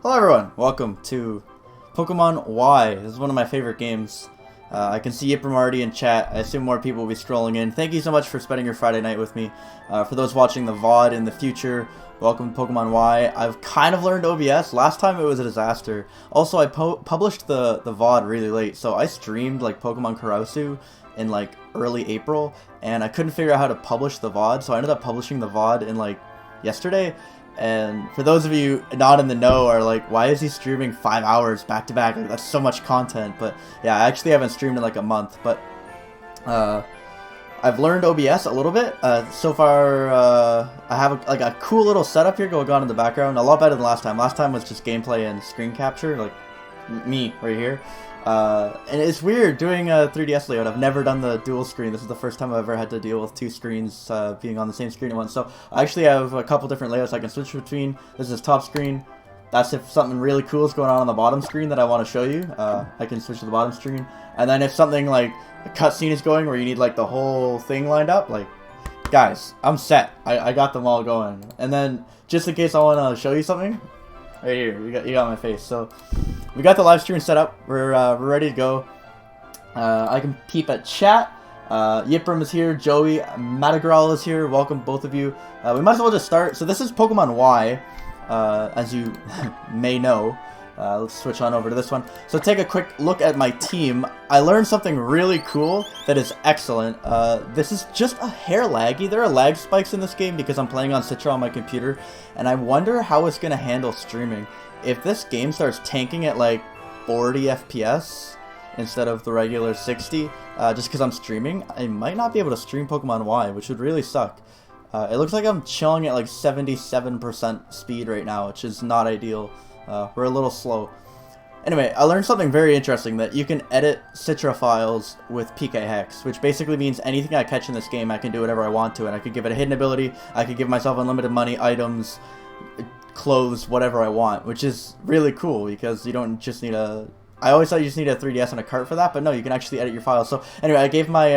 Hello everyone, welcome to Pokemon Y. This is one of my favorite games. I can see Yipram already in chat. I assume more people will be strolling in. Thank you so much for spending your Friday night with me. For those watching the VOD in the future, welcome to Pokemon Y. I've kind of learned OBS. Last time it was a disaster. Also, I published the VOD really late, so I streamed like Pokemon Karasu in like early April, and I couldn't figure out how to publish the VOD, so I ended up publishing the VOD in like yesterday. And for those of you not in the know are like, why is he streaming 5 hours back to back? Like, that's so much content. But yeah, I actually haven't streamed in like a month. But I've learned OBS a little bit. So far, I have a cool little setup here going on in the background. A lot better than last time. Last time was just gameplay and screen capture, like me right here. And it's weird doing a 3DS layout. I've never done the dual screen. This is the first time I've ever had to deal with two screens being on the same screen at once. So I actually have a couple different layouts I can switch between. This is top screen. That's if something really cool is going on the bottom screen that I want to show you. I can switch to the bottom screen. And then if something like a cutscene is going where you need like the whole thing lined up, like, guys, I'm set. I got them all going. And then just in case I want to show you something, right here, you got my face. So we got the live stream set up. We're ready to go. I can peep at chat. Yipram is here. Joey Madagral is here. Welcome, both of you. We might as well just start. So this is Pokemon Y, as you may know. Let's switch on over to this one. So take a quick look at my team. I learned something really cool that is excellent. This is just a hair laggy. There are lag spikes in this game because I'm playing on Citra on my computer, and I wonder how it's going to handle streaming. If this game starts tanking at like 40 FPS instead of the regular 60, just because I'm streaming, I might not be able to stream Pokemon Y, which would really suck. It looks like I'm chilling at like 77% speed right now, which is not ideal. We're a little slow. Anyway, I learned something very interesting, that you can edit Citra files with PK Hex, which basically means anything I catch in this game, I can do whatever I want to, and I could give it a hidden ability, I could give myself unlimited money, items, clothes, whatever I want, which is really cool because you don't just need a... I always thought you just need a 3DS and a cart for that, but no, you can actually edit your files. So anyway, I gave my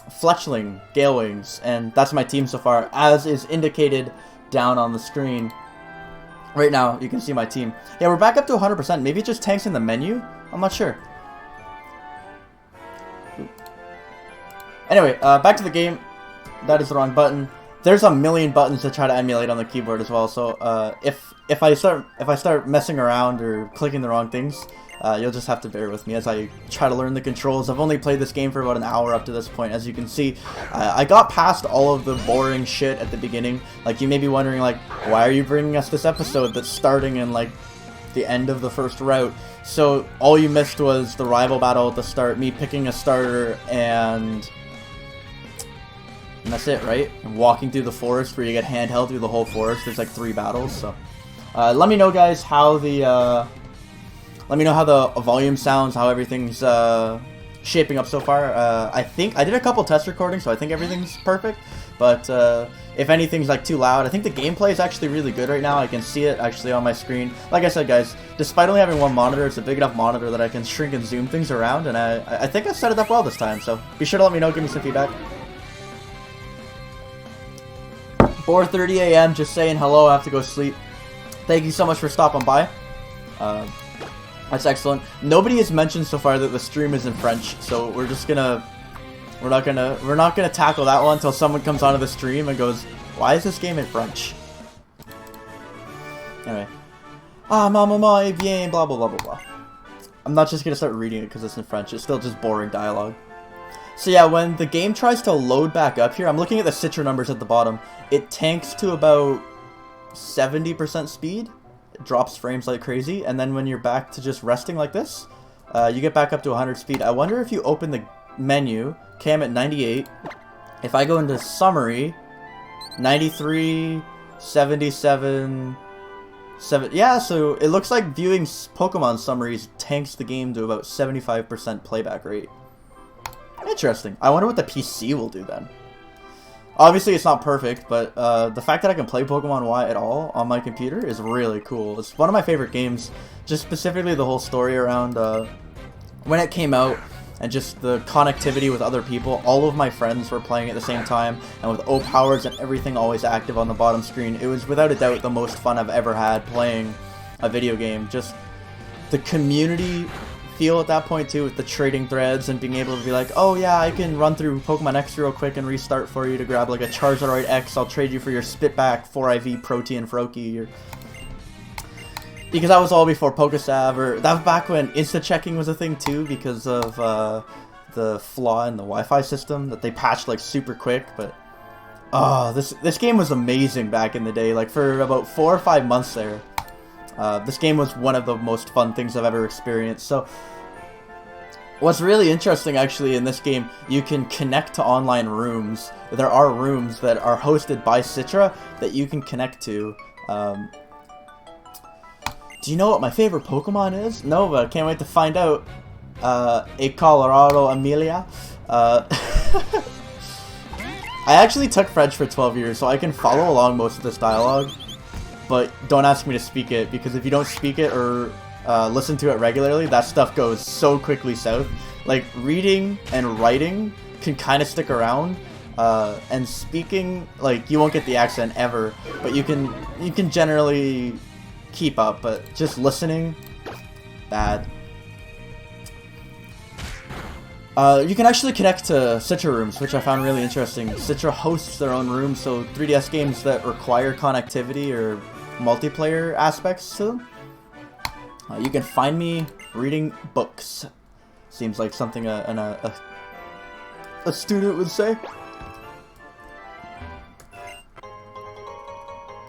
Fletchling Gale Wings, and that's my team so far, as is indicated down on the screen. Right now, you can see my team. Yeah, we're back up to 100%. Maybe it just tanks in the menu? I'm not sure. Anyway, back to the game. That is the wrong button. There's a million buttons to try to emulate on the keyboard as well. So if I start messing around or clicking the wrong things, you'll just have to bear with me as I try to learn the controls. I've only played this game for about an hour up to this point. As you can see, I got past all of the boring shit at the beginning. Like, you may be wondering, like, why are you bringing us this episode that's starting in, like, the end of the first route? So all you missed was the rival battle at the start, me picking a starter, and that's it, right? And walking through the forest where you get handheld through the whole forest. There's like 3 battles, so let me know, guys, how the let me know how the volume sounds, how everything's shaping up so far. I think I did a couple test recordings, so I think everything's perfect. But if anything's like too loud, I think the gameplay is actually really good right now. I can see it actually on my screen. Like I said, guys, despite only having one monitor, it's a big enough monitor that I can shrink and zoom things around, and I think I set it up well this time. So be sure to let me know, give me some feedback. 4:30 a.m. just saying hello. I have to go sleep. Thank you so much for stopping by. That's excellent. Nobody has mentioned so far that the stream is in French, so we're not gonna tackle that one until someone comes onto the stream and goes, "Why is this game in French?" Anyway, maman, eh bien, blah blah blah blah blah. I'm not just gonna start reading it because it's in French. It's still just boring dialogue. So yeah, when the game tries to load back up here, I'm looking at the Citra numbers at the bottom. It tanks to about 70% speed. It drops frames like crazy, and then when you're back to just resting like this, you get back up to 100 speed. I wonder if you open the menu, cam at 98, if I go into summary, 93, 77, 7, yeah, so it looks like viewing Pokemon summaries tanks the game to about 75% playback rate. Interesting. I wonder what the PC will do then. Obviously, it's not perfect, but the fact that I can play Pokemon Y at all on my computer is really cool. It's one of my favorite games, just specifically the whole story around when it came out and just the connectivity with other people. All of my friends were playing at the same time, and with O powers and everything always active on the bottom screen, it was without a doubt the most fun I've ever had playing a video game. Just the community feel at that point too, with the trading threads and being able to be like, oh yeah, I can run through Pokemon X real quick and restart for you to grab like a Charizard X, I'll trade you for your Spitback 4IV Protean Froakie, or... because that was all before Pokesav, or that was back when insta-checking was a thing too, because of the flaw in the Wi-Fi system that they patched like super quick. But oh, this game was amazing back in the day. Like for about 4 or 5 months there, this game was one of the most fun things I've ever experienced. So what's really interesting actually in this game, you can connect to online rooms. There are rooms that are hosted by Citra that you can connect to. Do you know what my favorite Pokemon is? No, but I can't wait to find out. A Colorado Amelia. I actually took French for 12 years, so I can follow along most of this dialogue. But don't ask me to speak it, because if you don't speak it or listen to it regularly, that stuff goes so quickly south. Like, reading and writing can kind of stick around. And speaking, like, you won't get the accent ever, but you can generally keep up, but just listening, bad. You can actually connect to Citra rooms, which I found really interesting. Citra hosts their own rooms, so 3DS games that require connectivity or multiplayer aspects to them. You can find me reading books. Seems like something a student would say.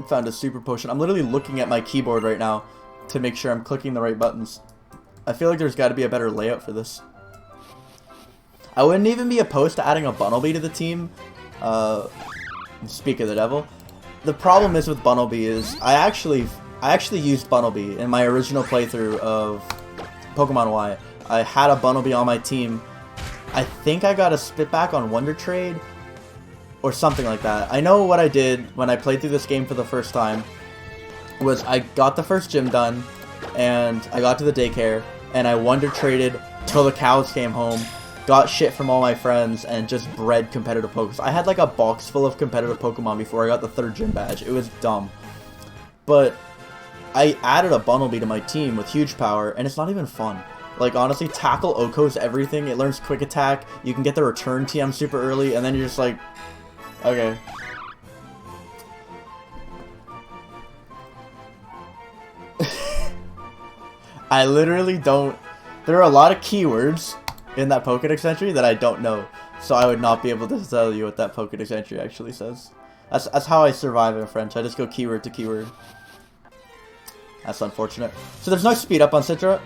Found a super potion. I'm literally looking at my keyboard right now to make sure I'm clicking the right buttons. I feel like there's got to be a better layout for this. I wouldn't even be opposed to adding a Bunnelby to the team. Speak of the devil. The problem is with Bunnelby is I actually used Bunnelby in my original playthrough of Pokemon Y. I had a Bunnelby on my team. I think I got a Spitback on Wonder Trade or something like that. I know what I did when I played through this game for the first time was I got the first gym done, and I got to the daycare, and I Wonder Traded till the cows came home, got shit from all my friends, and just bred competitive Pokemon. I had like a box full of competitive Pokemon before I got the 3rd gym badge. It was dumb. But I added a Bunnelby to my team with huge power, and it's not even fun. Like, honestly, Tackle OHKO's everything. It learns Quick Attack, you can get the return TM super early, and then you're just like, okay. I literally don't... There are a lot of keywords in that Pokédex entry that I don't know, so I would not be able to tell you what that Pokédex entry actually says. That's how I survive in French. I just go keyword to keyword. That's unfortunate. So there's no speed up on Citra.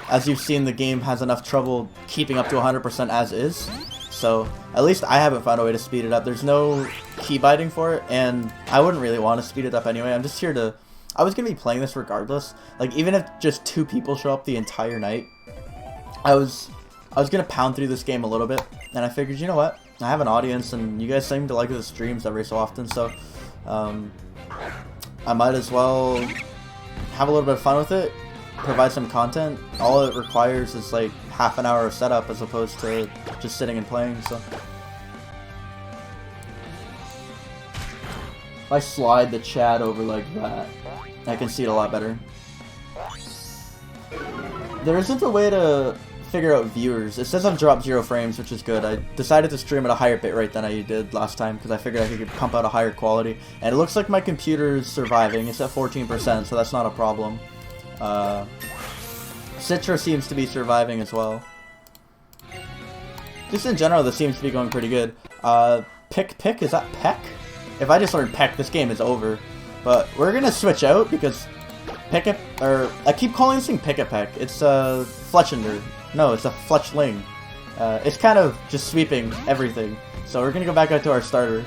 As you've seen, the game has enough trouble keeping up to 100% as is. So at least I haven't found a way to speed it up. There's no key binding for it, and I wouldn't really want to speed it up anyway. I'm just here to... I was going to be playing this regardless. Like, even if just 2 people show up the entire night, I was going to pound through this game a little bit, and I figured, you know what? I have an audience, and you guys seem to like the streams every so often, so I might as well have a little bit of fun with it, provide some content. All it requires is like half an hour of setup as opposed to just sitting and playing, so. If I slide the chat over like that, I can see it a lot better. There isn't a way to figure out viewers. It says I've dropped 0 frames, which is good. I decided to stream at a higher bitrate than I did last time because I figured I could pump out a higher quality. And it looks like my computer is surviving. It's at 14%, so that's not a problem. Citra seems to be surviving as well. Just in general, this seems to be going pretty good. Pick, is that Peck? If I just learn Peck, this game is over. But we're gonna switch out because I keep calling this thing Pick-a-Peck. It's Fletchender. No, it's a Fletchling. It's kind of just sweeping everything. So we're gonna go back out to our starter.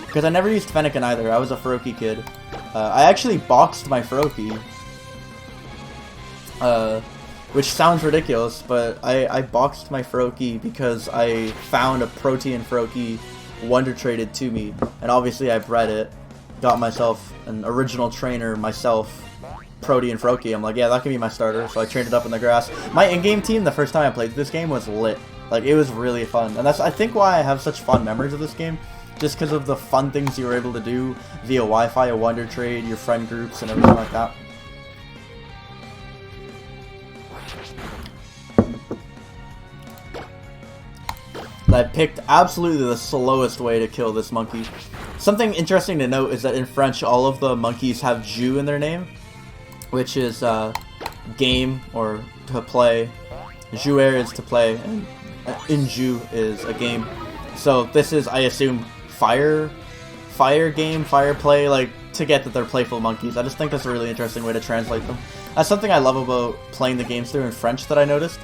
Because I never used Fennekin either. I was a Froakie kid. I actually boxed my Froakie. Which sounds ridiculous, but I boxed my Froakie because I found a Protean Froakie Wonder Traded to me. And obviously I bred it. Got myself an original trainer myself Prody and Froakie. I'm like, yeah, that can be my starter. So I trained it up in the grass. My in-game team, the first time I played this game, was lit. Like, it was really fun. And that's, I think, why I have such fond memories of this game. Just because of the fun things you were able to do via Wi-Fi, a Wonder Trade, your friend groups, and everything like that. I picked absolutely the slowest way to kill this monkey. Something interesting to note is that in French, all of the monkeys have jeu in their name, which is game or to play. Jouer is to play, and in jeu is a game. So this is, I assume, fire game, fire play, like, to get that they're playful monkeys. I just think that's a really interesting way to translate them. That's something I love about playing the games through in French that I noticed.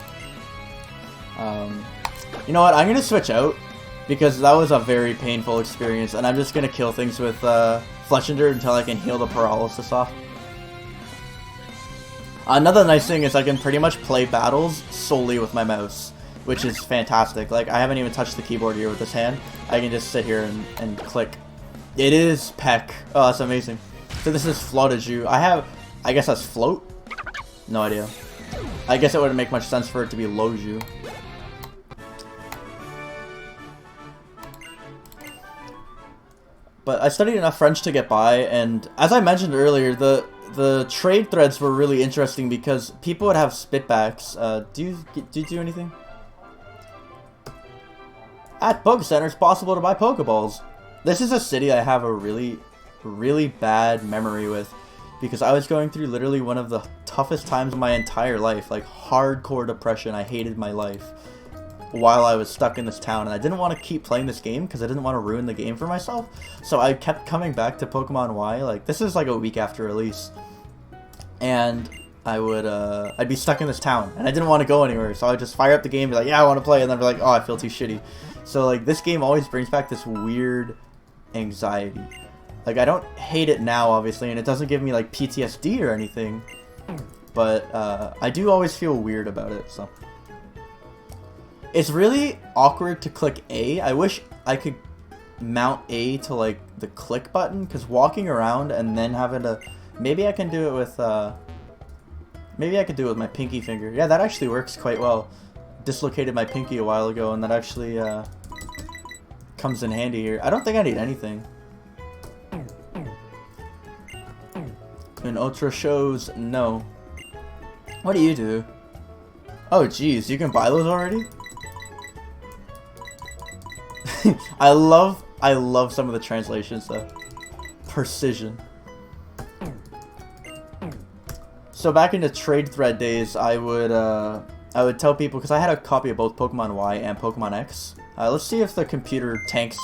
You know what, I'm going to switch out, because that was a very painful experience, and I'm just going to kill things with Fletchinder until I can heal the paralysis off. Another nice thing is I can pretty much play battles solely with my mouse, which is fantastic. Like, I haven't even touched the keyboard here with this hand. I can just sit here and click. It is Peck. Oh, that's amazing. So this is Floataju. I guess that's Float? No idea. I guess it wouldn't make much sense for it to be Loju. But I studied enough French to get by, and as I mentioned earlier, the trade threads were really interesting because people would have spitbacks. Do you do anything? At Poke Center, it's possible to buy Pokeballs. This is a city I have a really, really bad memory with, because I was going through literally one of the toughest times of my entire life, like hardcore depression. I hated my life while I was stuck in this town, and I didn't want to keep playing this game because I didn't want to ruin the game for myself. So I kept coming back to Pokemon Y. Like, this is like a week after release, and I'd be stuck in this town, and I didn't want to go anywhere. So I would just fire up the game, be like, yeah, I want to play, and then be like, oh, I feel too shitty. So like, this game always brings back this weird anxiety. Like, I don't hate it now, obviously, and it doesn't give me like PTSD or anything, but I do always feel weird about it. So it's really awkward to click A. I wish I could mount A to like the click button, because walking around and then having to, maybe I can do it with my pinky finger. Yeah, that actually works quite well. Dislocated my pinky a while ago, and that actually comes in handy here. I don't think I need anything. In Ultra shows, no. What do you do? Oh geez, you can buy those already? I love some of the translations though. Precision. So back in the trade thread days, I would tell people, because I had a copy of both Pokemon Y and Pokemon X. Let's see if the computer tanks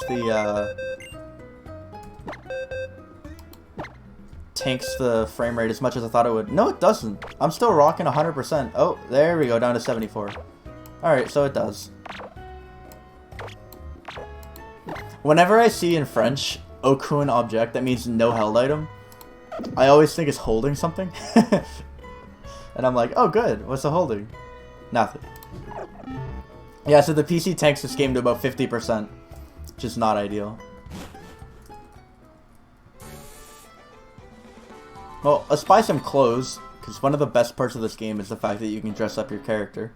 the frame rate as much as I thought it would. No, it doesn't. I'm still rocking 100%. Oh, there we go, down to 74. Alright, so it does. Whenever I see in French, aucun object, that means no held item, I always think it's holding something. And I'm like, oh good, what's it holding? Nothing. Yeah, so the PC tanks this game to about 50%, which is not ideal. Well, let's buy some clothes, because one of the best parts of this game is the fact that you can dress up your character.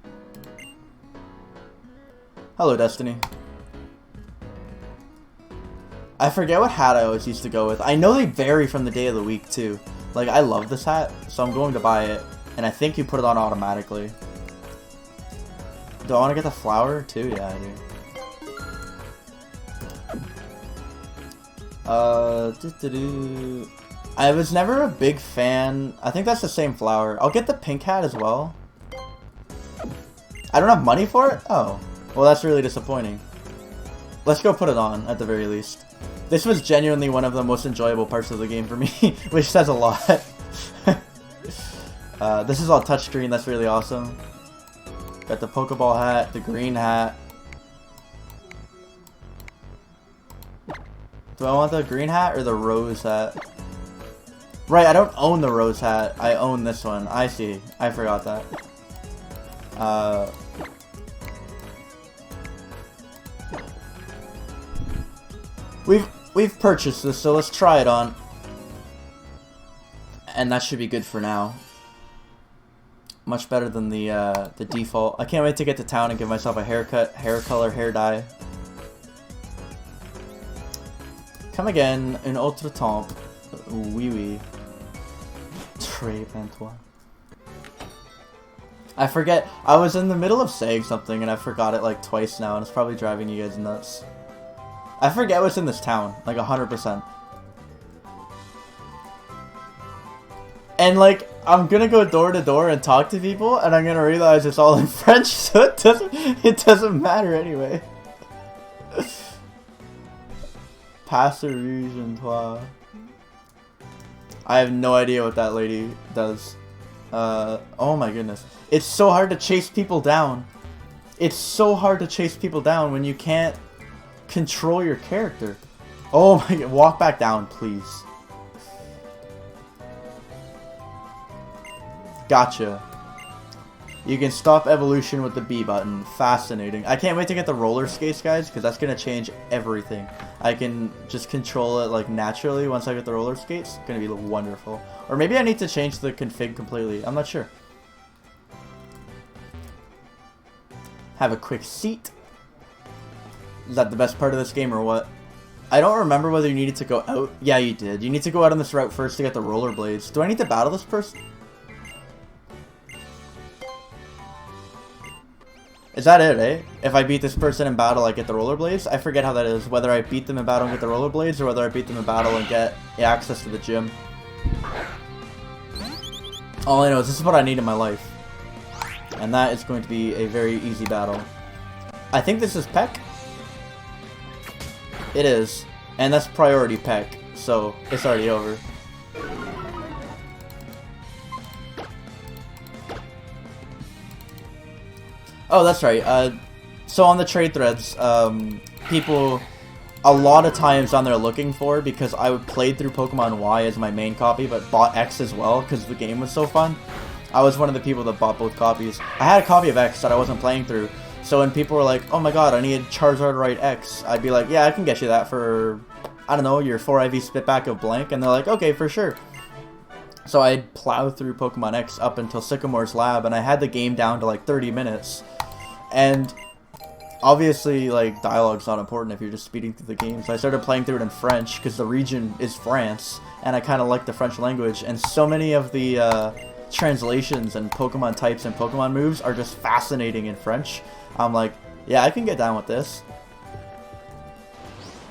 Hello, Destiny. I forget what hat I always used to go with. I know they vary from the day of the week, too. Like, I love this hat, so I'm going to buy it. And I think you put it on automatically. Do I want to get the flower, too? Yeah, I do. I was never a big fan. I think that's the same flower. I'll get the pink hat as well. I don't have money for it? Oh. Well, that's really disappointing. Let's go put it on, at the very least. This was genuinely one of the most enjoyable parts of the game for me, which says a lot. This is all touchscreen, that's really awesome. Got the Pokeball hat, the green hat. Do I want the green hat or the rose hat? Right, I don't own the rose hat. I own this one. I see. I forgot that. We've purchased this, so let's try it on. And that should be good for now. Much better than the default. I can't wait to get to town and give myself a haircut, hair color, hair dye. Come again, un autre temps. Oui, oui. Très bien, toi. I forget. I was in the middle of saying something and I forgot it like twice now, and it's probably driving you guys nuts. I forget what's in this town, like 100%. And like, I'm gonna go door to door and talk to people, and I'm gonna realize it's all in French, so it doesn't matter anyway. Passeries en toi. I have no idea what that lady does. Oh my goodness. It's so hard to chase people down. It's so hard to chase people down when you can't control your character. Oh my god, walk back down, please. Gotcha. You can stop evolution with the B button. Fascinating. I can't wait to get the roller skates, guys, because that's going to change everything. I can just control it like naturally once I get the roller skates. It's going to be wonderful. Or maybe I need to change the config completely. I'm not sure. Have a quick seat. Is that the best part of this game or what? I don't remember whether you needed to go out. Yeah, you did. You need to go out on this route first to get the rollerblades. Do I need to battle this person? Is that it, eh? If I beat this person in battle, I get the rollerblades? I forget how that is. Whether I beat them in battle and get the rollerblades, or whether I beat them in battle and get access to the gym. All I know is this is what I need in my life. And that is going to be a very easy battle. I think this is Peck. It is. And that's priority Peck. So, it's already over. Oh, that's right. So on the trade threads, people a lot of times on there looking for, because I played through Pokemon Y as my main copy, but bought X as well because the game was so fun. I was one of the people that bought both copies. I had a copy of X that I wasn't playing through, so when people were like, oh my god, I need Charizard right X, I'd be like, yeah, I can get you that for, I don't know, your 4 IV Spitback of blank, and they're like, okay, for sure. So I'd plow through Pokemon X up until Sycamore's lab, and I had the game down to like 30 minutes. And obviously, like, dialogue's not important if you're just speeding through the game. So I started playing through it in French, because the region is France, and I kind of like the French language. And so many of the translations and Pokemon types and Pokemon moves are just fascinating in French. I'm like, yeah, I can get down with this.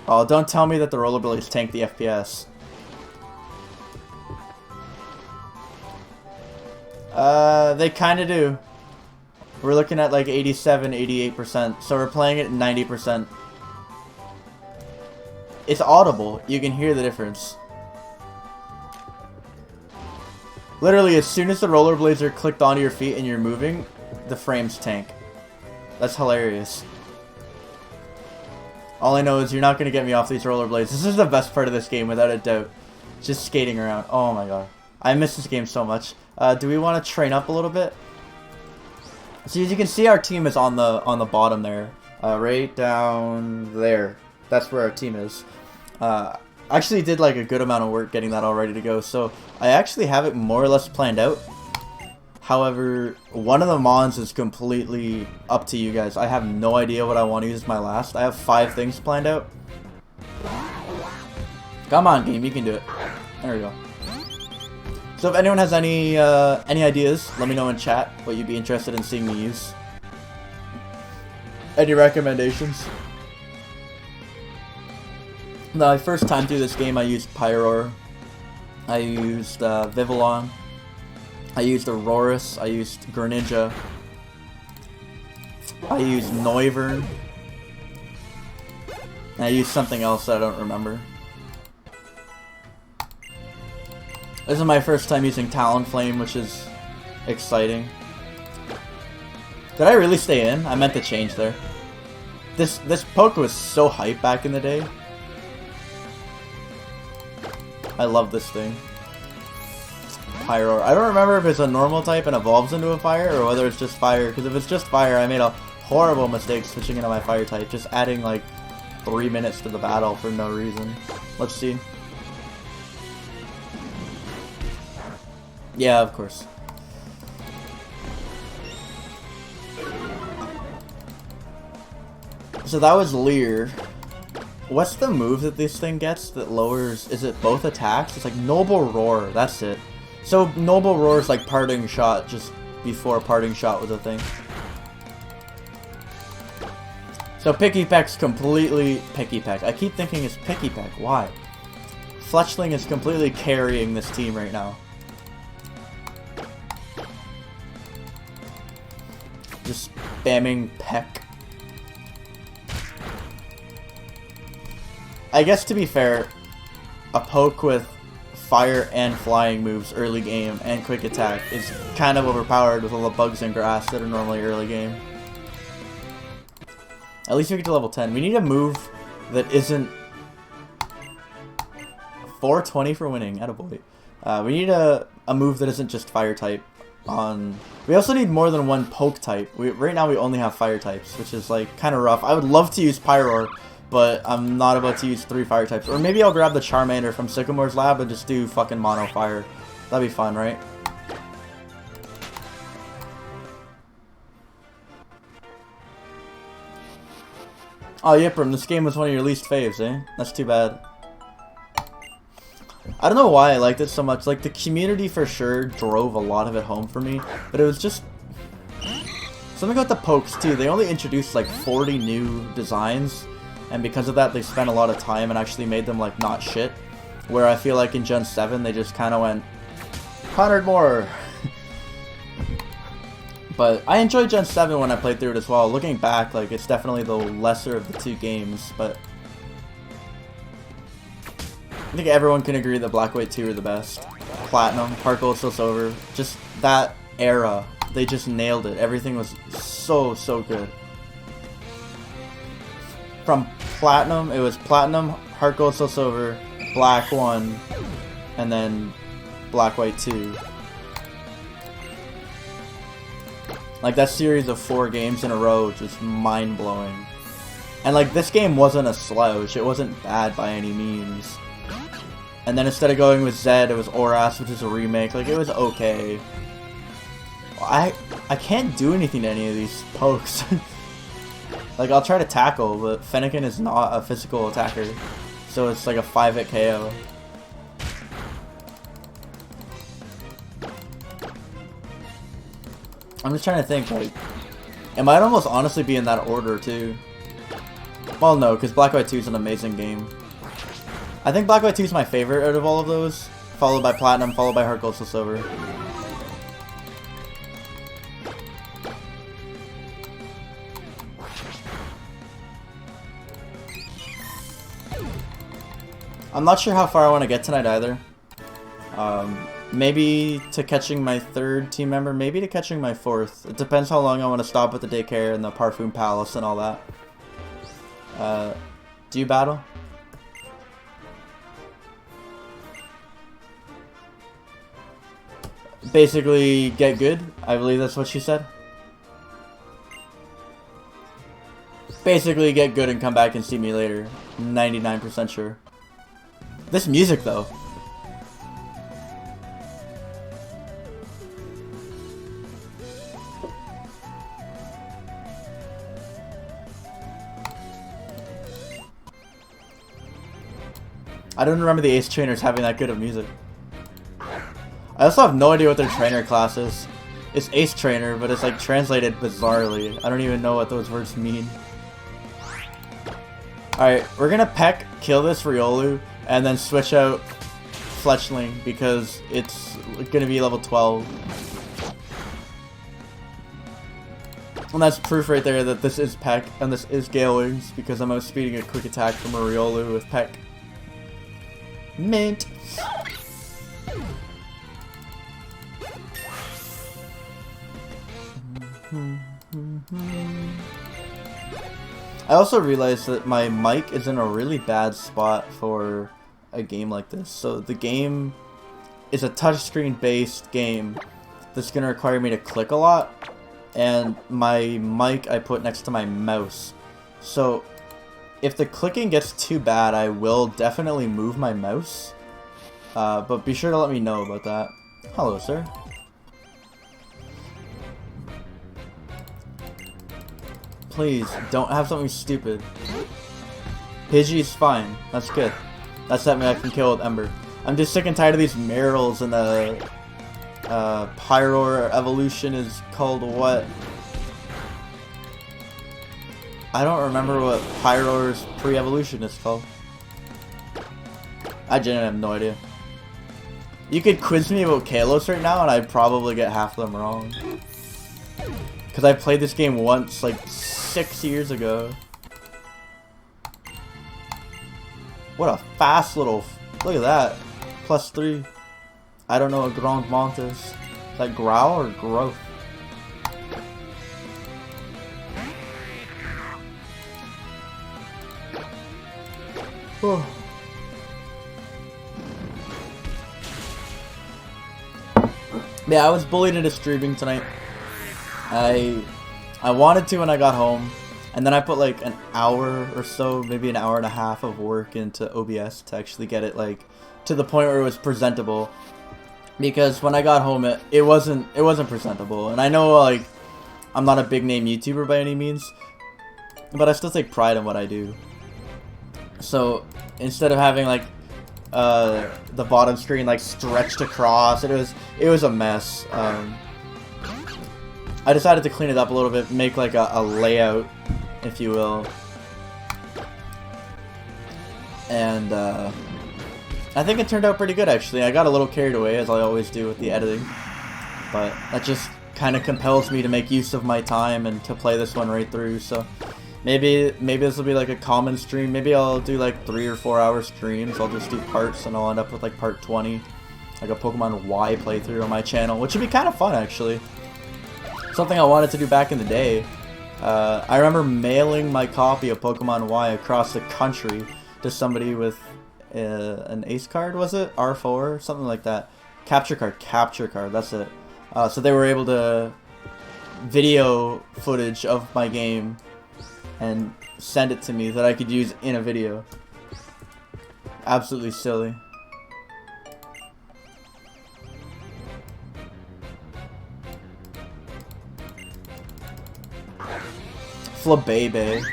Oh, don't tell me that the rollerblades tank the FPS. They kind of do. We're looking at like 87, 88%, so we're playing it at 90%. It's audible. You can hear the difference. Literally, as soon as the rollerblades are clicked onto your feet and you're moving, the frames tank. That's hilarious. All I know is you're not going to get me off these rollerblades. This is the best part of this game, without a doubt. Just skating around. Oh my god. I miss this game so much. Do we want to train up a little bit? So as you can see, our team is on the bottom there, right down there. That's where our team is. I actually did like a good amount of work getting that all ready to go, so I actually have it more or less planned out. However, one of the mons is completely up to you guys. I have no idea what I want to use as my last. I have 5 things planned out. Come on, game, you can do it. There we go. So if anyone has any ideas, let me know in chat what you'd be interested in seeing me use. Any recommendations? My first time through this game, I used Pyroar. I used Vivillon. I used Aurorus. I used Greninja. I used Noivern. And I used something else that I don't remember. This is my first time using Talonflame, which is exciting. Did I really stay in? I meant to change there. This poke was so hype back in the day. I love this thing. Pyroar. I don't remember if it's a normal type and evolves into a fire, or whether it's just fire. Because if it's just fire, I made a horrible mistake switching into my fire type. Just adding like 3 minutes to the battle for no reason. Let's see. Yeah, of course. So that was Leer. What's the move that this thing gets that lowers... Is it both attacks? It's like Noble Roar. That's it. So Noble Roar is like Parting Shot, just before Parting Shot was a thing. So Picky Peck's completely... Picky Peck. I keep thinking it's Picky Peck. Why? Fletchling is completely carrying this team right now. Just spamming Peck. I guess to be fair, a poke with fire and flying moves early game and quick attack is kind of overpowered with all the bugs and grass that are normally early game. At least we get to level 10. We need a move that isn't 420 for winning. Attaboy. We need a move that isn't just fire type. We also need more than one poke type. Right now we only have fire types, which is like kind of rough. I would love to use Pyroar, but I'm not about to use 3 fire types. Or maybe I'll grab the Charmander from Sycamore's lab and just do fucking mono fire. That'd be fun, right? Oh, Yipram, this game was one of your least faves, eh? That's too bad. I don't know why I liked it so much. Like, the community for sure drove a lot of it home for me, but it was just... Something about the pokes, too. They only introduced, like, 40 new designs, and because of that, they spent a lot of time and actually made them, like, not shit. Where I feel like in Gen 7, they just kind of went, 100 more! But I enjoyed Gen 7 when I played through it as well. Looking back, like, it's definitely the lesser of the 2 games, but... I think everyone can agree that Black White 2 are the best. Platinum, Heart Gold, Soul Silver, just that era, they just nailed it. Everything was so, so good. From Platinum, it was Platinum, Heart Gold, Soul Silver, Black 1, and then Black White 2. Like, that series of 4 games in a row, just mind-blowing. And, like, this game wasn't a slouch, it wasn't bad by any means. And then instead of going with Zed, it was Oras, which is a remake. Like, it was okay. I can't do anything to any of these pokes. Like, I'll try to tackle, but Fennekin is not a physical attacker. So it's like a 5-hit KO. I'm just trying to think, like... It might almost honestly be in that order, too. Well, no, because Black White 2 is an amazing game. I think Black White 2 is my favorite out of all of those, followed by Platinum, followed by Heart Gold, Soul Silver. I'm not sure how far I want to get tonight either. Maybe to catching my 3rd team member, maybe to catching my 4th. It depends how long I want to stop at the daycare and the Parfum Palace and all that. Do you battle? Basically, get good. I believe that's what she said. Basically, get good and come back and see me later. 99% sure. This music, though. I don't remember the Ace Trainers having that good of music. I also have no idea what their trainer class is. It's Ace Trainer, but it's like translated bizarrely. I don't even know what those words mean. Alright, we're gonna Peck, kill this Riolu, and then switch out Fletchling because it's gonna be level 12. And that's proof right there that this is Peck and this is Gale Wings because I'm outspeeding a quick attack from a Riolu with Peck. Mint! I also realized that my mic is in a really bad spot for a game like this. So the game is a touchscreen based game that's going to require me to click a lot, and my mic I put next to my mouse. So if the clicking gets too bad, I will definitely move my mouse, but be sure to let me know about that. Hello, sir. Please, don't have something stupid. Pidgey's fine. That's good. That's something I can kill with Ember. I'm just sick and tired of these Merrills, and the Pyroar evolution is called what? I don't remember what Pyroar's pre-evolution is called. I genuinely have no idea. You could quiz me about Kalos right now and I'd probably get half of them wrong. Because I played this game once, like 6 years ago. What a fast little... Look at that. +3. I don't know what Grand Mont is. Is that Growl or Growth? Oh. Yeah, I was bullied into streaming tonight. I wanted to when I got home, and then I put like an hour or so, maybe an hour and a half of work into OBS to actually get it like to the point where it was presentable. Because when I got home, it wasn't presentable, and I know like I'm not a big name YouTuber by any means, but I still take pride in what I do. So instead of having like the bottom screen like stretched across, it was a mess. I decided to clean it up a little bit, make like a layout, if you will, and I think it turned out pretty good actually. I got a little carried away, as I always do with the editing, but that just kind of compels me to make use of my time and to play this one right through. So maybe this will be like a common stream. Maybe I'll do like 3 or 4 hour streams. I'll just do parts and I'll end up with like part 20, like a Pokemon Y playthrough on my channel, which would be kind of fun actually. Something I wanted to do back in the day. I remember mailing my copy of Pokemon Y across the country to somebody with an ace card, was it? R4? Something like that. Capture card, that's it. So they were able to video footage of my game and send it to me that I could use in a video. Absolutely silly. Flabébé.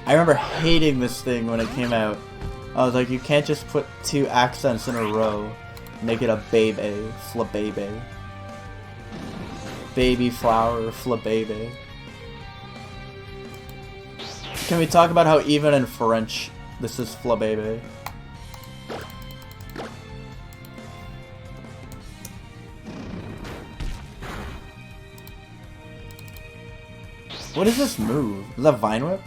I remember hating this thing when it came out. I was like, you can't just put 2 accents in a row. Make it a Bebe. Flabébé. Baby flower, Flabébé. Can we talk about how even in French, this is Flabébé? What is this move? Is that Vine Whip?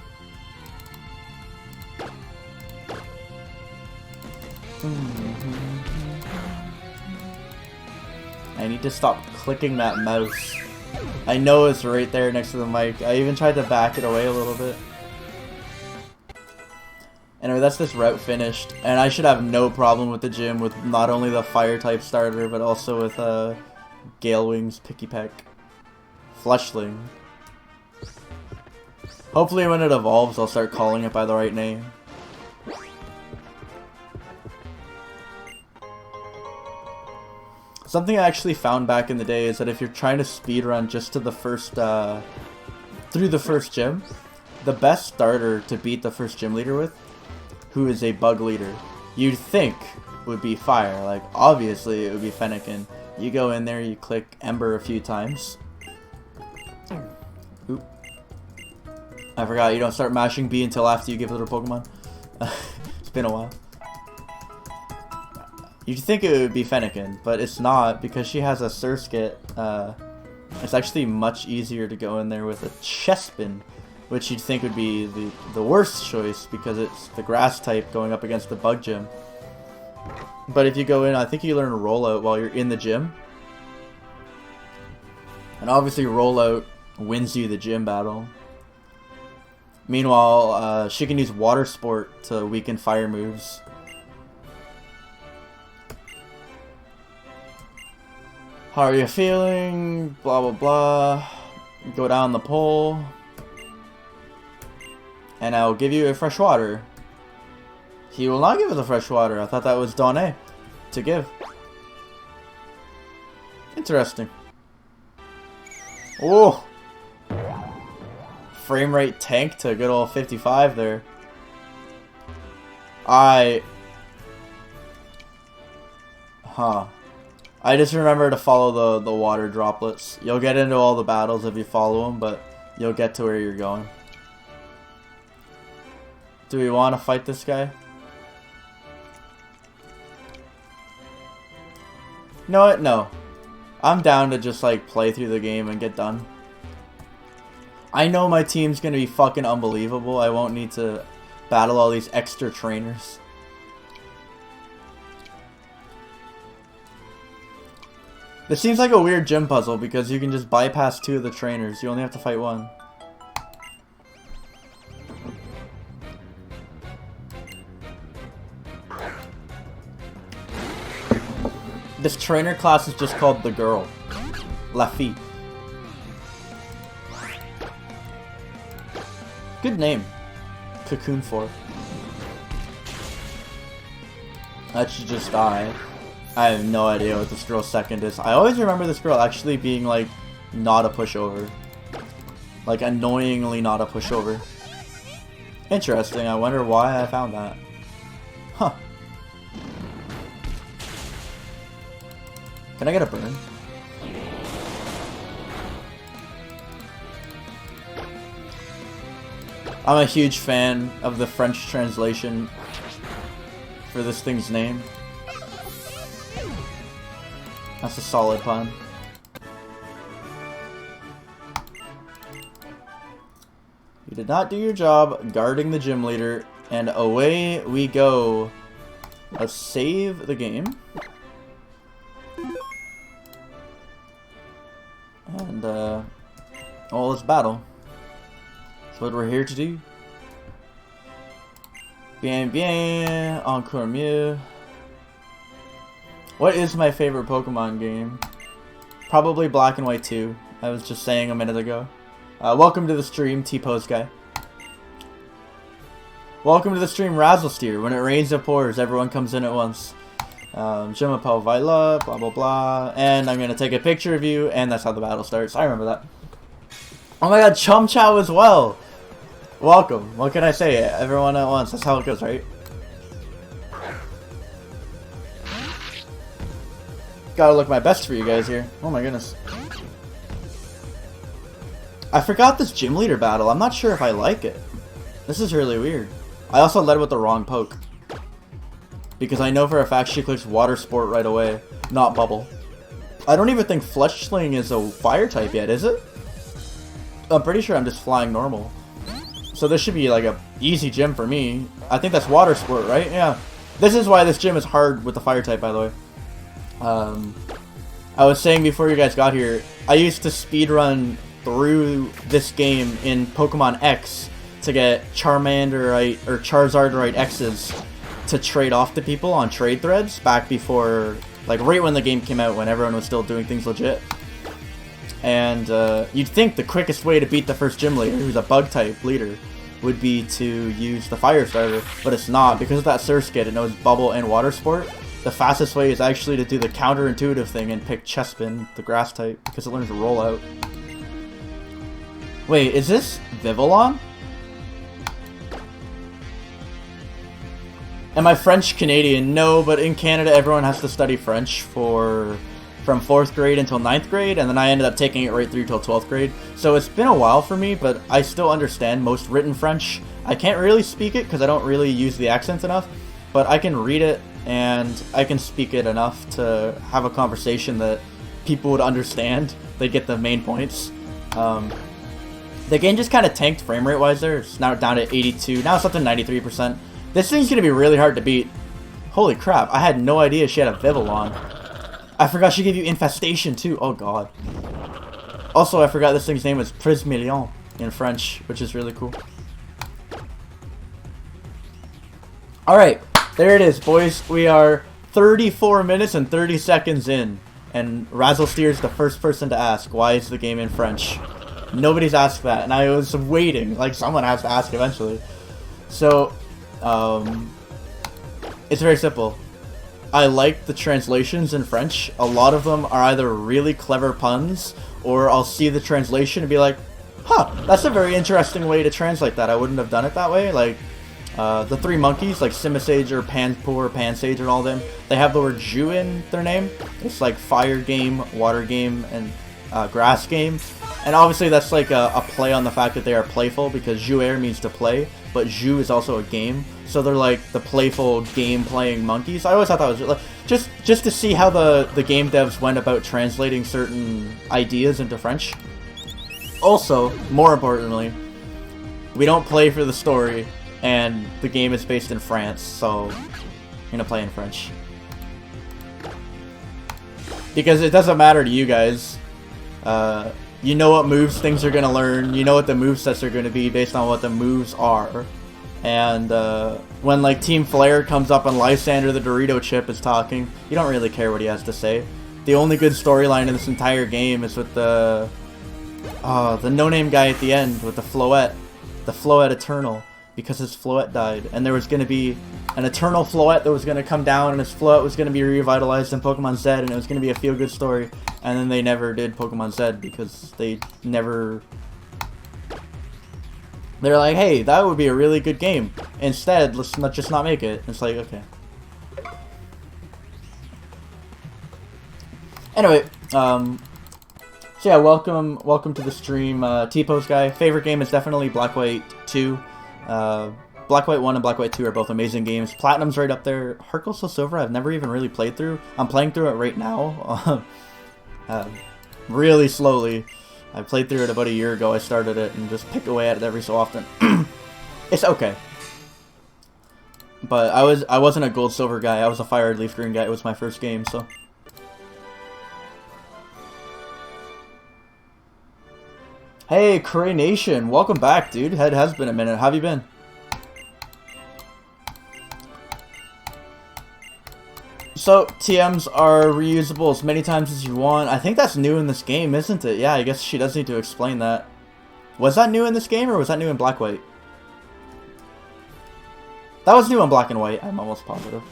I need to stop clicking that mouse. I know it's right there next to the mic. I even tried to back it away a little bit. Anyway, that's this route finished, and I should have no problem with the gym with not only the fire type starter, but also with Gale Wings, Picky Peck, Flushling. Hopefully when it evolves, I'll start calling it by the right name. Something I actually found back in the day is that if you're trying to speedrun just to the first, through the first gym, the best starter to beat the first gym leader with, who is a bug leader, you'd think would be Fire. Like, obviously it would be Fennekin. You go in there, you click Ember a few times. Oop. I forgot, you don't start mashing B until after you give it to Pokemon. It's been a while. You'd think it would be Fennekin, but it's not, because she has a Surskit. It's actually much easier to go in there with a Chespin, which you'd think would be the worst choice because it's the grass type going up against the bug gym. But if you go in, I think you learn Rollout while you're in the gym. And obviously Rollout wins you the gym battle. Meanwhile, she can use Water Sport to weaken fire moves. How are you feeling? Blah blah blah. Go down the pole. And I'll give you a fresh water. He will not give us a fresh water. I thought that was Donné to give. Interesting. Oh! Frame rate tanked to a good old 55 there. I just remember to follow the water droplets. You'll get into all the battles if you follow them, but you'll get to where you're going. Do we want to fight this guy? You know what? No. I'm down to just like play through the game and get done. I know my team's gonna be fucking unbelievable. I won't need to battle all these extra trainers. This seems like a weird gym puzzle because you can just bypass 2 of the trainers. You only have to fight 1. This trainer class is just called the girl. La fille. Good name. Cocoon 4. That should just die. I have no idea what this girl's second is. I always remember this girl actually being like not a pushover. Like annoyingly not a pushover. Interesting. I wonder why I found that. Huh. Can I get a burn? I'm a huge fan of the French translation for this thing's name. That's a solid pun. You did not do your job guarding the gym leader, and away we go. Let's save the game. And, well, let's battle. That's what we're here to do. Bien, bien, encore mieux. What is my favorite Pokemon game? Probably Black and White 2. I was just saying a minute ago. Welcome to the stream, T-Pose guy. Welcome to the stream, Razzlesteer. When it rains, it pours. Everyone comes in at once. Je m'appelle Viola, blah blah blah. And I'm gonna take a picture of you, and that's how the battle starts. I remember that. Oh my god, Chum Chow as well! Welcome. What can I say? Everyone at once. That's how it goes, right? Gotta look my best for you guys here. Oh my goodness. I forgot this gym leader battle. I'm not sure if I like it. This is really weird. I also led with the wrong poke. Because I know for a fact she clicks water sport right away, not bubble. I don't even think Fletchling is a fire type yet, is it? I'm pretty sure I'm just flying normal. So this should be like a easy gym for me. I think that's water sport, right? Yeah. This is why this gym is hard with the fire type, by the way. I was saying before you guys got here, I used to speedrun through this game in Pokemon X to get Charmander or Charizard X's to trade off to people on trade threads back before, like right when the game came out, when everyone was still doing things legit. And you'd think the quickest way to beat the first gym leader, who's a bug type leader, would be to use the fire starter, but it's not. Because of that Surskit, it knows bubble and water sport. The fastest way is actually to do the counterintuitive thing and pick Chespin, the grass type, because it learns to roll out. Wait, is this Vivillon? Am I French Canadian? No, but in Canada everyone has to study French from 4th grade until 9th grade, and then I ended up taking it right through till 12th grade. So it's been a while for me, but I still understand most written French. I can't really speak it because I don't really use the accents enough, but I can read it and I can speak it enough to have a conversation that people would understand. They get the main points. The game just kind of tanked frame rate wise there. It's now down to 82. Now it's up to 93%. This thing's going to be really hard to beat. Holy crap, I had no idea she had a Vivillon. I forgot she gave you Infestation too. Oh god. Also, I forgot this thing's name was Prismillion in French, which is really cool. Alright, there it is, boys. We are 34 minutes and 30 seconds in. And Razzlesteer's the first person to ask, why is the game in French? Nobody's asked that, and I was waiting. Like, someone has to ask eventually. So, it's very simple. I like the translations in French. A lot of them are either really clever puns, or I'll see the translation and be like, huh, that's a very interesting way to translate that. I wouldn't have done it that way. Like, the three monkeys, like Simisage or Panpour, Pansage, and all of them, they have the word Jus in their name. It's like fire game, water game, and grass game. And obviously that's like a play on the fact that they are playful, because jouer means to play, but jeu is also a game. So they're like the playful game-playing monkeys. I always thought that was like, just to see how the game devs went about translating certain ideas into French. Also, more importantly, we don't play for the story, and the game is based in France, so I'm gonna play in French. Because it doesn't matter to you guys. You know what moves things are gonna learn, you know what the movesets are gonna be based on what the moves are. And when like Team Flare comes up and Lysander the Dorito Chip is talking, you don't really care what he has to say. The only good storyline in this entire game is with the no-name guy at the end with the Floette Eternal, because his Floette died, and there was going to be an Eternal Floette that was going to come down, and his Floette was going to be revitalized in Pokemon Z, and it was going to be a feel-good story, and then they never did Pokemon Z because they never... They're like, hey, that would be a really good game. Instead, let's just not make it. It's like, okay. Anyway, so yeah, welcome to the stream, T-Pose guy. Favorite game is definitely Black White 2. Black White 1 and Black White 2 are both amazing games. Platinum's right up there. Heart Gold Soul Silver I've never even really played through. I'm playing through it right now. Really slowly. I played through it about a year ago. I started it and just pick away at it every so often. It's okay. But I wasn't a Gold Silver guy. I was a Fire Leaf Green guy. It was my first game, so... Hey, Cray Nation, welcome back, dude. It has been a minute. How have you been? So, TMs are reusable as many times as you want. I think that's new in this game, isn't it? Yeah, I guess she does need to explain that. Was that new in this game, or was that new in Black White? That was new in Black and White, I'm almost positive.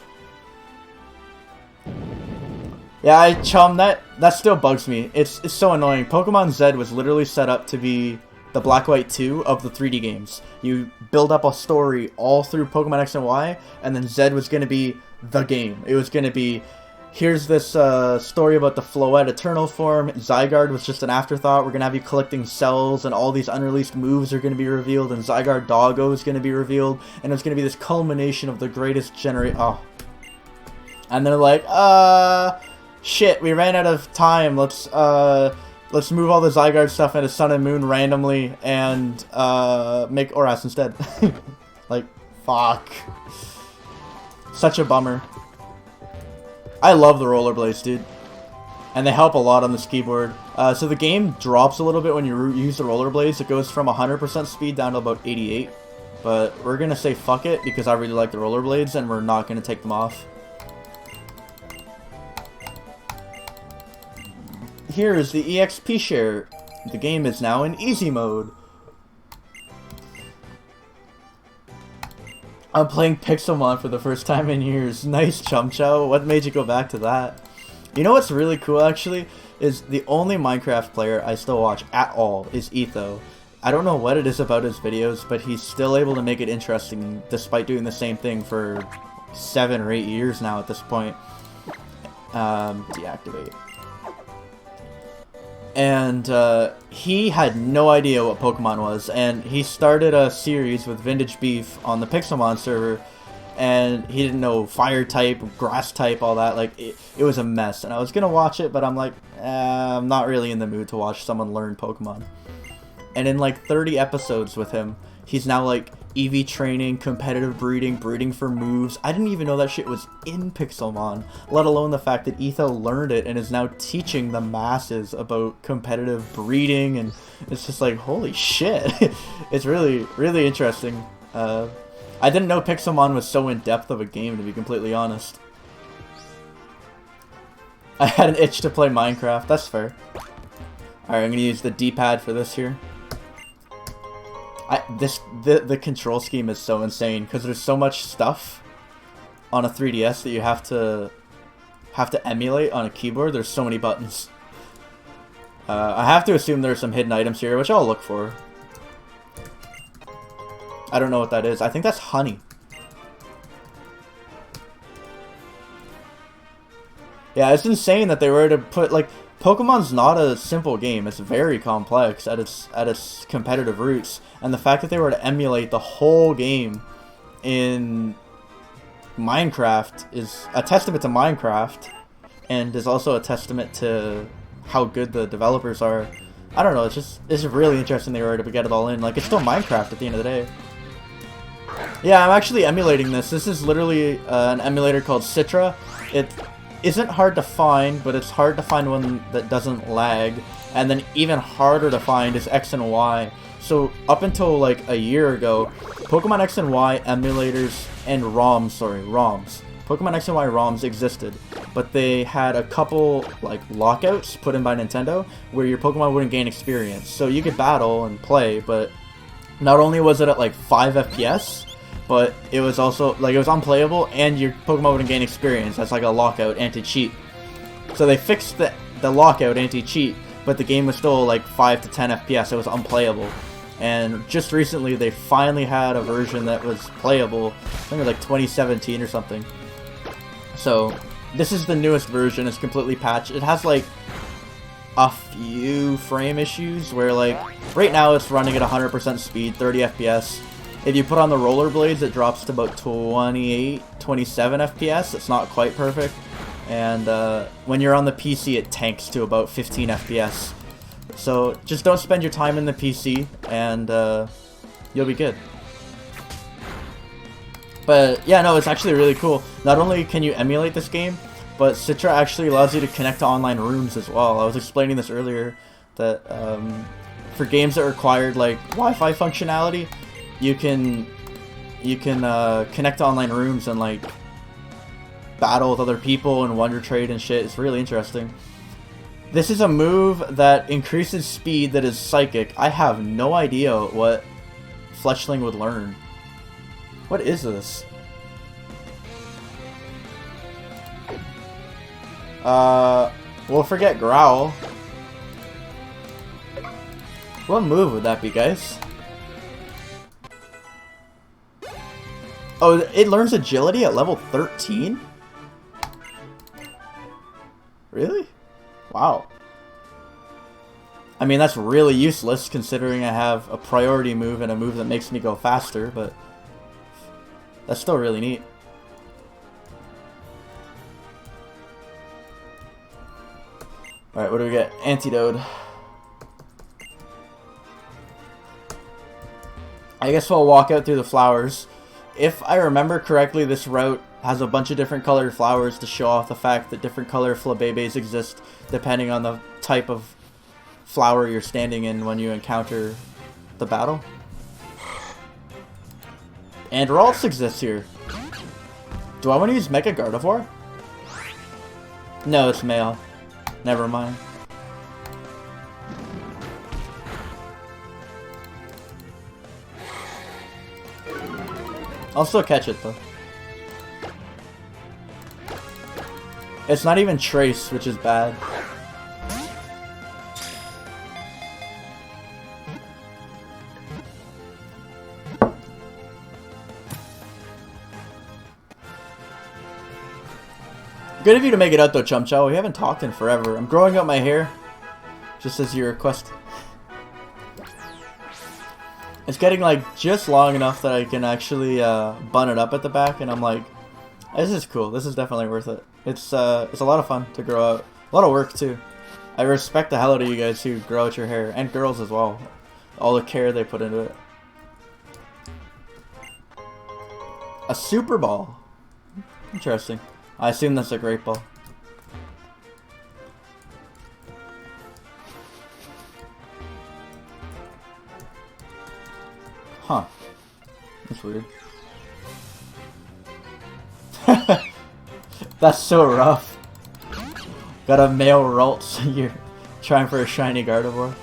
Yeah, Chum, that still bugs me. It's so annoying. Pokemon Z was literally set up to be the Black White 2 of the 3D games. You build up a story all through Pokemon X and Y, and then Z was going to be the game. It was going to be, here's this story about the Floette Eternal form. Zygarde was just an afterthought. We're going to have you collecting cells, and all these unreleased moves are going to be revealed, and Zygarde Doggo is going to be revealed, and it's going to be this culmination of the greatest generation. Oh. And they're like, shit, we ran out of time. Let's move all the Zygarde stuff into Sun and Moon randomly and make Oras instead. Like, fuck. Such a bummer. I love the rollerblades, dude. And they help a lot on this keyboard. So the game drops a little bit when you use the rollerblades. It goes from 100% speed down to about 88. But we're going to say fuck it because I really like the rollerblades and we're not going to take them off. Here is the EXP share. The game is now in easy mode. I'm playing Pixelmon for the first time in years. Nice, Chumchow. What made you go back to that? You know what's really cool, actually? Is the only Minecraft player I still watch at all is Etho. I don't know what it is about his videos, but he's still able to make it interesting despite doing the same thing for 7 or 8 years now at this point. Deactivate. And he had no idea what Pokemon was, and he started a series with Vintage Beef on the Pixelmon server, and he didn't know fire type, grass type, all that. Like, it was a mess, and I was gonna watch it, but I'm like, I'm not really in the mood to watch someone learn Pokemon. And in like 30 episodes with him, he's now like EV training, competitive breeding, breeding for moves. I didn't even know that shit was in Pixelmon, let alone the fact that Etho learned it and is now teaching the masses about competitive breeding, and it's just like, holy shit. It's really, really interesting. I didn't know Pixelmon was so in-depth of a game, to be completely honest. I had an itch to play Minecraft, that's fair. Alright, I'm gonna use the D-pad for this here. The control scheme is so insane because there's so much stuff on a 3DS that you have to have to emulate on a keyboard. There's so many buttons. I have to assume there's some hidden items here, which I'll look for. I don't know what that is. I think that's honey. Yeah, it's insane that they were to put, like, Pokemon's not a simple game. It's very complex at its competitive roots. And the fact that they were to emulate the whole game in Minecraft is a testament to Minecraft, and is also a testament to how good the developers are. I don't know, it's really interesting they were to get it all in. Like, it's still Minecraft at the end of the day. Yeah, I'm actually emulating this. This is literally an emulator called Citra. It isn't hard to find, but it's hard to find one that doesn't lag. And then even harder to find is X and Y. So up until like a year ago, Pokemon X and Y emulators and ROMs, Pokemon X and Y ROMs existed, but they had a couple like lockouts put in by Nintendo where your Pokemon wouldn't gain experience. So you could battle and play, but not only was it at like 5 FPS, but it was also, like, it was unplayable, and your Pokemon wouldn't gain experience. That's like a lockout anti-cheat. So they fixed the lockout anti-cheat, but the game was still like 5 to 10 FPS. It was unplayable. And just recently, they finally had a version that was playable. I think it was like 2017 or something. So this is the newest version. It's completely patched. It has like a few frame issues where, like, right now it's running at 100% speed, 30 FPS. If you put on the rollerblades, it drops to about 28, 27 FPS. It's not quite perfect. And when you're on the PC, it tanks to about 15 FPS. So just don't spend your time in the PC, and you'll be good. But yeah, no, it's actually really cool. Not only can you emulate this game, but Citra actually allows you to connect to online rooms as well. I was explaining this earlier, that for games that required like Wi-Fi functionality, you can connect to online rooms and like battle with other people and Wonder Trade and shit. It's really interesting. This is a move that increases speed that is psychic. I have no idea what Fletchling would learn. What is this? We'll forget Growl. What move would that be, guys? Oh, it learns agility at level 13? Really? Wow. I mean, that's really useless considering I have a priority move and a move that makes me go faster, but that's still really neat. Alright, what do we get? Antidote. I guess we'll walk out through the flowers. If I remember correctly, this route has a bunch of different colored flowers to show off the fact that different color Flabébés exist depending on the type of flower you're standing in when you encounter the battle. And Ralts exists here. Do I want to use Mega Gardevoir? No, it's male. Never mind. I'll still catch it though. It's not even Trace, which is bad. Good of you to make it out though, Chumchow. We haven't talked in forever. I'm growing out my hair, just as you request. It's getting like just long enough that I can actually bun it up at the back, and I'm like, this is cool. This is definitely worth it. It's a lot of fun to grow out. A lot of work too. I respect the hell out of you guys who grow out your hair, and girls as well. All the care they put into it. A Super Ball. Interesting. I assume that's a Great Ball. Huh. That's weird. That's so rough. Got a male Ralts, you're trying for a shiny Gardevoir.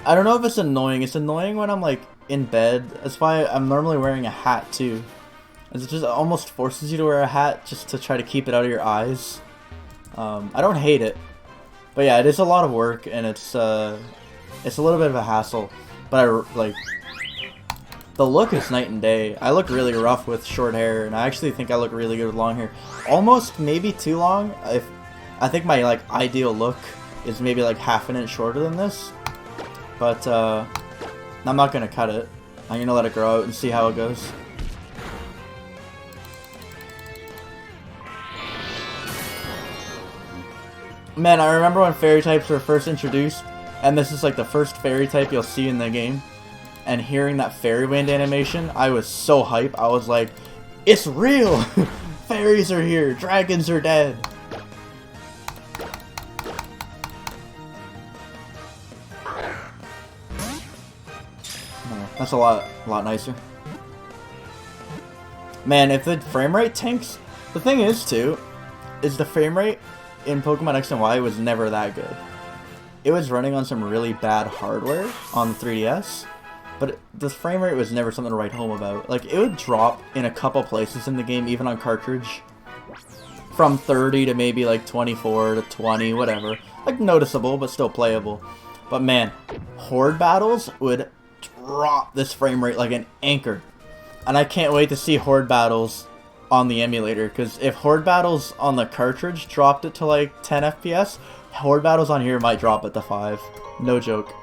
I don't know if it's annoying. It's annoying when I'm like in bed. That's why I'm normally wearing a hat too. It just almost forces you to wear a hat just to try to keep it out of your eyes. I don't hate it, but yeah, it is a lot of work and it's a little bit of a hassle. But the look is night and day. I look really rough with short hair, and I actually think I look really good with long hair. Almost maybe too long. I think my like ideal look is maybe like half an inch shorter than this, but I'm not gonna cut it. I'm gonna let it grow out and see how it goes. Man, I remember when fairy types were first introduced, and this is like the first fairy type you'll see in the game, and hearing that fairy wind animation, I was so hype. I was like, it's real! Fairies are here! Dragons are dead! That's a lot nicer. Man, if the frame rate tanks... The thing is, too, is the frame rate in Pokemon X and Y was never that good. It was running on some really bad hardware on the 3DS, but the frame rate was never something to write home about. Like, it would drop in a couple places in the game, even on cartridge. From 30 to maybe like 24 to 20, whatever. Like, noticeable, but still playable. But man, Horde battles would drop this frame rate like an anchor. And I can't wait to see Horde battles on the emulator, because if Horde battles on the cartridge dropped it to like 10 FPS, Horde battles on here might drop it to 5. No joke.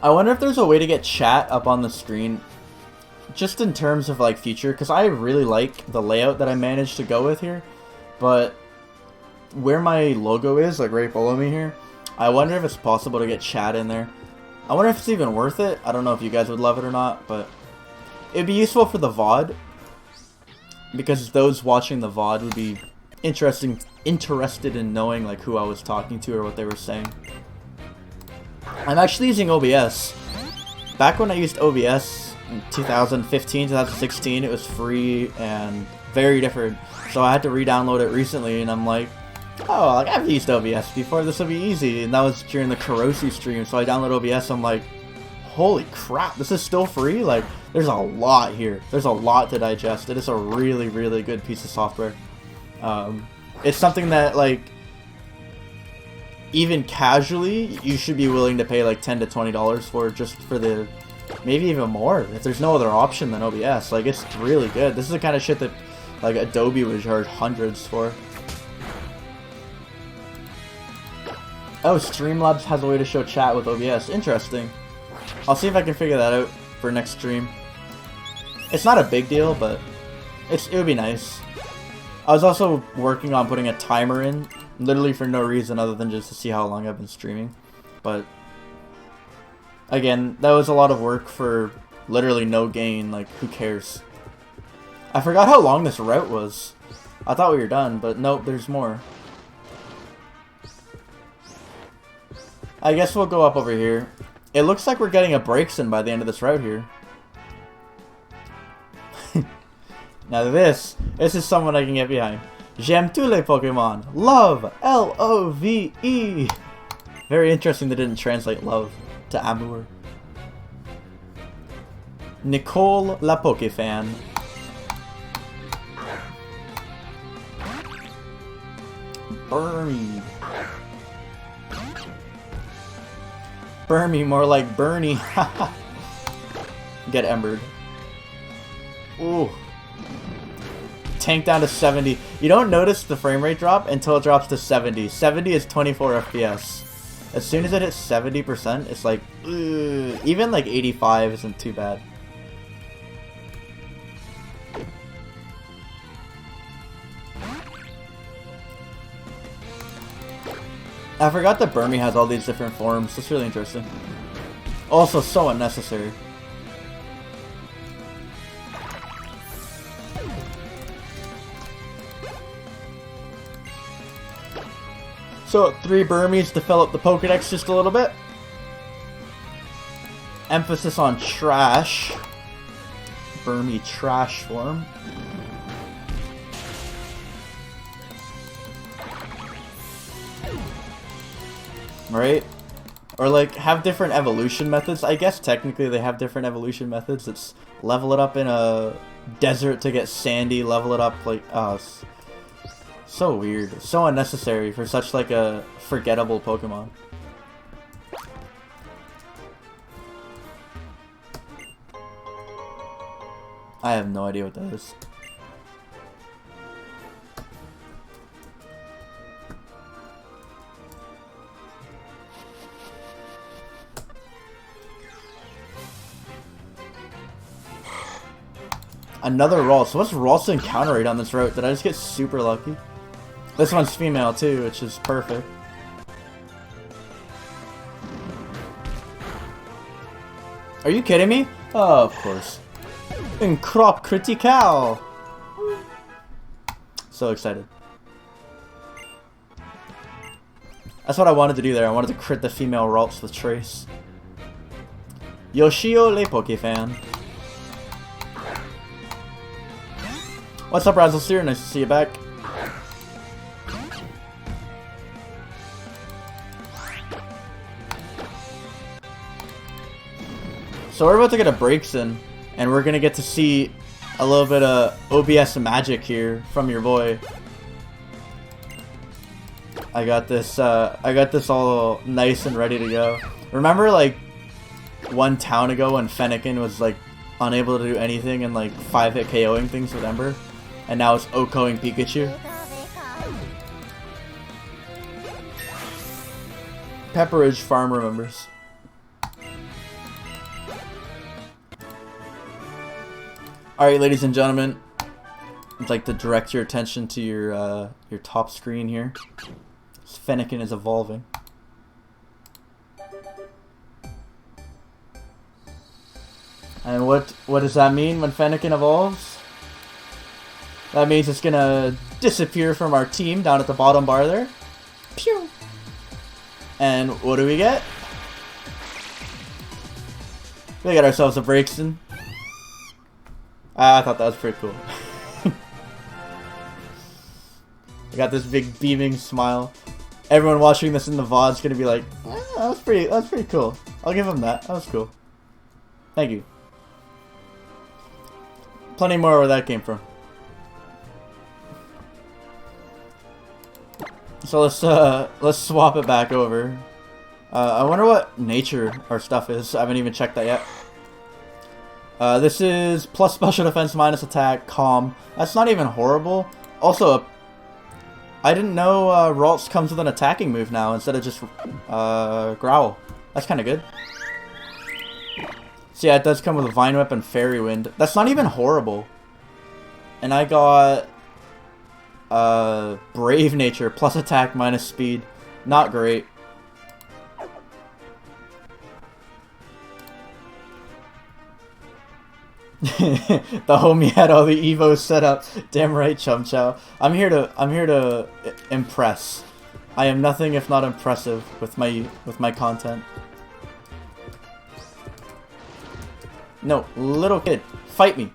I wonder if there's a way to get chat up on the screen, just in terms of like future, because I really like the layout that I managed to go with here, but where my logo is, like right below me here, I wonder if it's possible to get chat in there. I wonder if it's even worth it. I don't know if you guys would love it or not, but it'd be useful for the VOD, because those watching the VOD would be interested in knowing like who I was talking to or what they were saying. I'm actually using OBS. Back when I used OBS in 2015, 2016, it was free and very different. So I had to re-download it recently, and I'm like, oh, like I've used OBS before, this will be easy. And that was during the Kurosi stream, so I downloaded OBS, I'm like, holy crap, this is still free? Like, there's a lot here. There's a lot to digest. It is a really, really good piece of software. It's something that, like, even casually, you should be willing to pay like $10 to $20 for, just for the, maybe even more, if there's no other option than OBS. Like, it's really good. This is the kind of shit that, like, Adobe would charge hundreds for. Oh, Streamlabs has a way to show chat with OBS. Interesting. I'll see if I can figure that out for next stream. It's not a big deal, but it would be nice. I was also working on putting a timer in, literally for no reason other than just to see how long I've been streaming. But again, that was a lot of work for literally no gain. Like, who cares? I forgot how long this route was. I thought we were done, but nope, there's more. I guess we'll go up over here. It looks like we're getting a breaks in by the end of this route here. Now this is someone I can get behind. J'aime tous les Pokémon. Love. L-O-V-E. Very interesting they didn't translate love to amour. Nicole la Pokéfan. Bernie. Bernie, more like Bernie. Get embered. Ooh. Tank down to 70. You don't notice the frame rate drop until it drops to 70. 70 is 24 FPS. As soon as it hits 70%, it's like, ugh. Even like 85 isn't too bad. I forgot that Burmy has all these different forms. It's really interesting. Also, so unnecessary. So, 3 Burmies to fill up the Pokedex just a little bit. Emphasis on trash. Burmy trash form. Right? Or like have different evolution methods. I guess technically they have different evolution methods. It's level it up in a desert to get sandy, level it up like so weird. So unnecessary for such like a forgettable Pokemon. I have no idea what that is. Another Ralts. So what's Ralts' encounter rate on this route? Did I just get super lucky? This one's female too, which is perfect. Are you kidding me? Oh, of course. In crop critical. So excited. That's what I wanted to do there. I wanted to crit the female Ralts with Trace. Yoshio le Pokefan. What's up, Razzleseer? Nice to see you back. So we're about to get a breaks in, and we're gonna get to see a little bit of OBS magic here from your boy. I got this all nice and ready to go. Remember, like, one town ago when Fennekin was like unable to do anything and like 5-hit KOing things with Ember? And now it's OHKOing Pikachu. Pepperidge Farm remembers. Alright, ladies and gentlemen. I'd like to direct your attention to your top screen here. Fennekin is evolving. And what does that mean when Fennekin evolves? That means it's gonna disappear from our team down at the bottom bar there. Pew! And what do we get? We got ourselves a Braixen. I thought that was pretty cool. I got this big beaming smile. Everyone watching this in the VOD's gonna be like, that's pretty cool. I'll give him that. That was cool. Thank you. Plenty more where that came from. So let's swap it back over. I wonder what nature our stuff is. I haven't even checked that yet. This is plus special defense, minus attack, calm. That's not even horrible. Also, I didn't know Ralts comes with an attacking move now instead of just growl. That's kind of good. So yeah, it does come with a Vine Whip and Fairy Wind. That's not even horrible. And I got Brave Nature, plus attack, minus speed. Not great. The homie had all the Evos set up. Damn right, Chum Chow. I'm here to impress. I am nothing if not impressive with my content. No, little kid, fight me.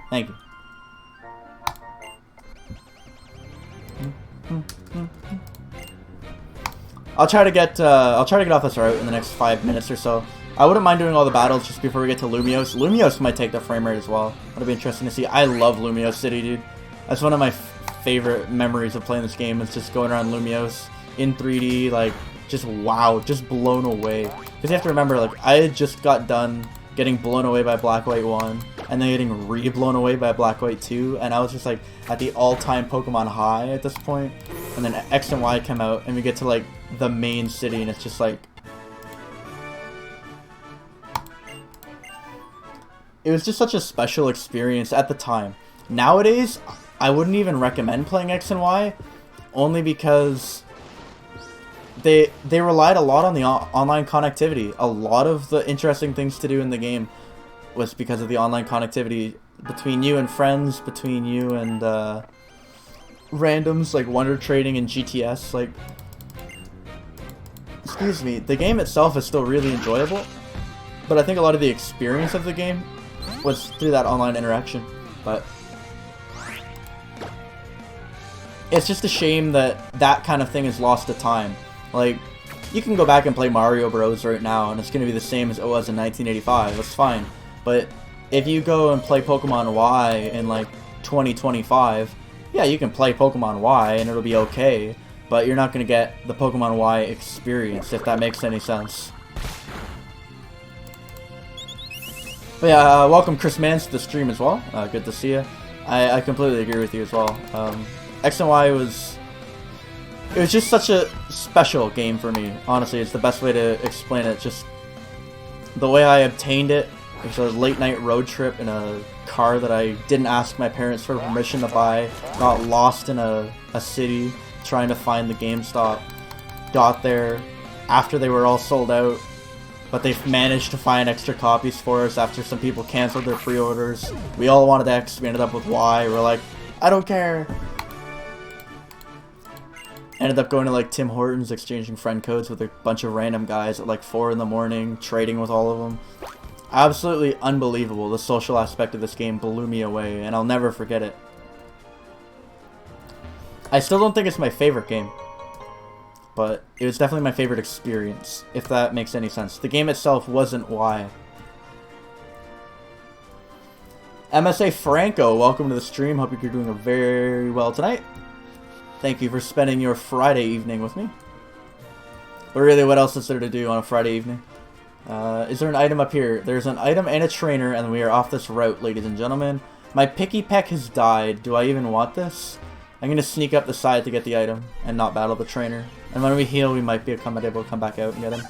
Thank you. I'll try to get off this route in the next 5 minutes or so. I wouldn't mind doing all the battles just before we get to Lumiose. Lumiose might take the frame rate as well. That'll be interesting to see. I love Lumiose City, dude. That's one of my favorite memories of playing this game. Is just going around Lumiose in 3D, like just wow, just blown away. Because you have to remember, like I had just got done getting blown away by Black White 1, and then getting re-blown away by Black White 2, and I was just like at the all-time Pokemon high at this point. And then X and Y come out, and we get to like the main city, and it's just like it was just such a special experience at the time. Nowadays, I wouldn't even recommend playing X and Y, only because they relied a lot on the online connectivity. A lot of the interesting things to do in the game was because of the online connectivity between you and friends, between you and randoms like Wonder Trading and GTS. Like, excuse me, the game itself is still really enjoyable, but I think a lot of the experience of the game was through that online interaction. But it's just a shame that that kind of thing is lost to time. Like, You can go back and play Mario Bros right now, and it's going to be the same as it was in 1985. That's fine. But if you go and play Pokemon Y in like 2025, yeah, you can play Pokemon Y and it'll be okay. But you're not going to get the Pokemon Y experience, if that makes any sense. But yeah, welcome Chris Mans to the stream as well. Good to see you. I completely agree with you as well. X and Y was... It was just such a special game for me. Honestly, it's the best way to explain it. Just the way I obtained it. It was a late night road trip in a car that I didn't ask my parents for permission to buy. Got lost in a city trying to find the GameStop. Got there after they were all sold out. But they've managed to find extra copies for us after some people canceled their pre-orders. We all wanted X, we ended up with Y. We're like, I don't care. Ended up going to like Tim Hortons, exchanging friend codes with a bunch of random guys at like 4 in the morning, trading with all of them. Absolutely unbelievable. The social aspect of this game blew me away, and I'll never forget it. I still don't think it's my favorite game, but it was definitely my favorite experience, if that makes any sense. The game itself wasn't Y. MSA Franco, welcome to the stream. Hope you're doing very well tonight. Thank you for spending your Friday evening with me. But really, what else is there to do on a Friday evening? Is there an item up here? There's an item and a trainer, and we are off this route, ladies and gentlemen. My Picky Peck has died. Do I even want this? I'm going to sneak up the side to get the item and not battle the trainer. And when we heal, we might be able to come back out and get him.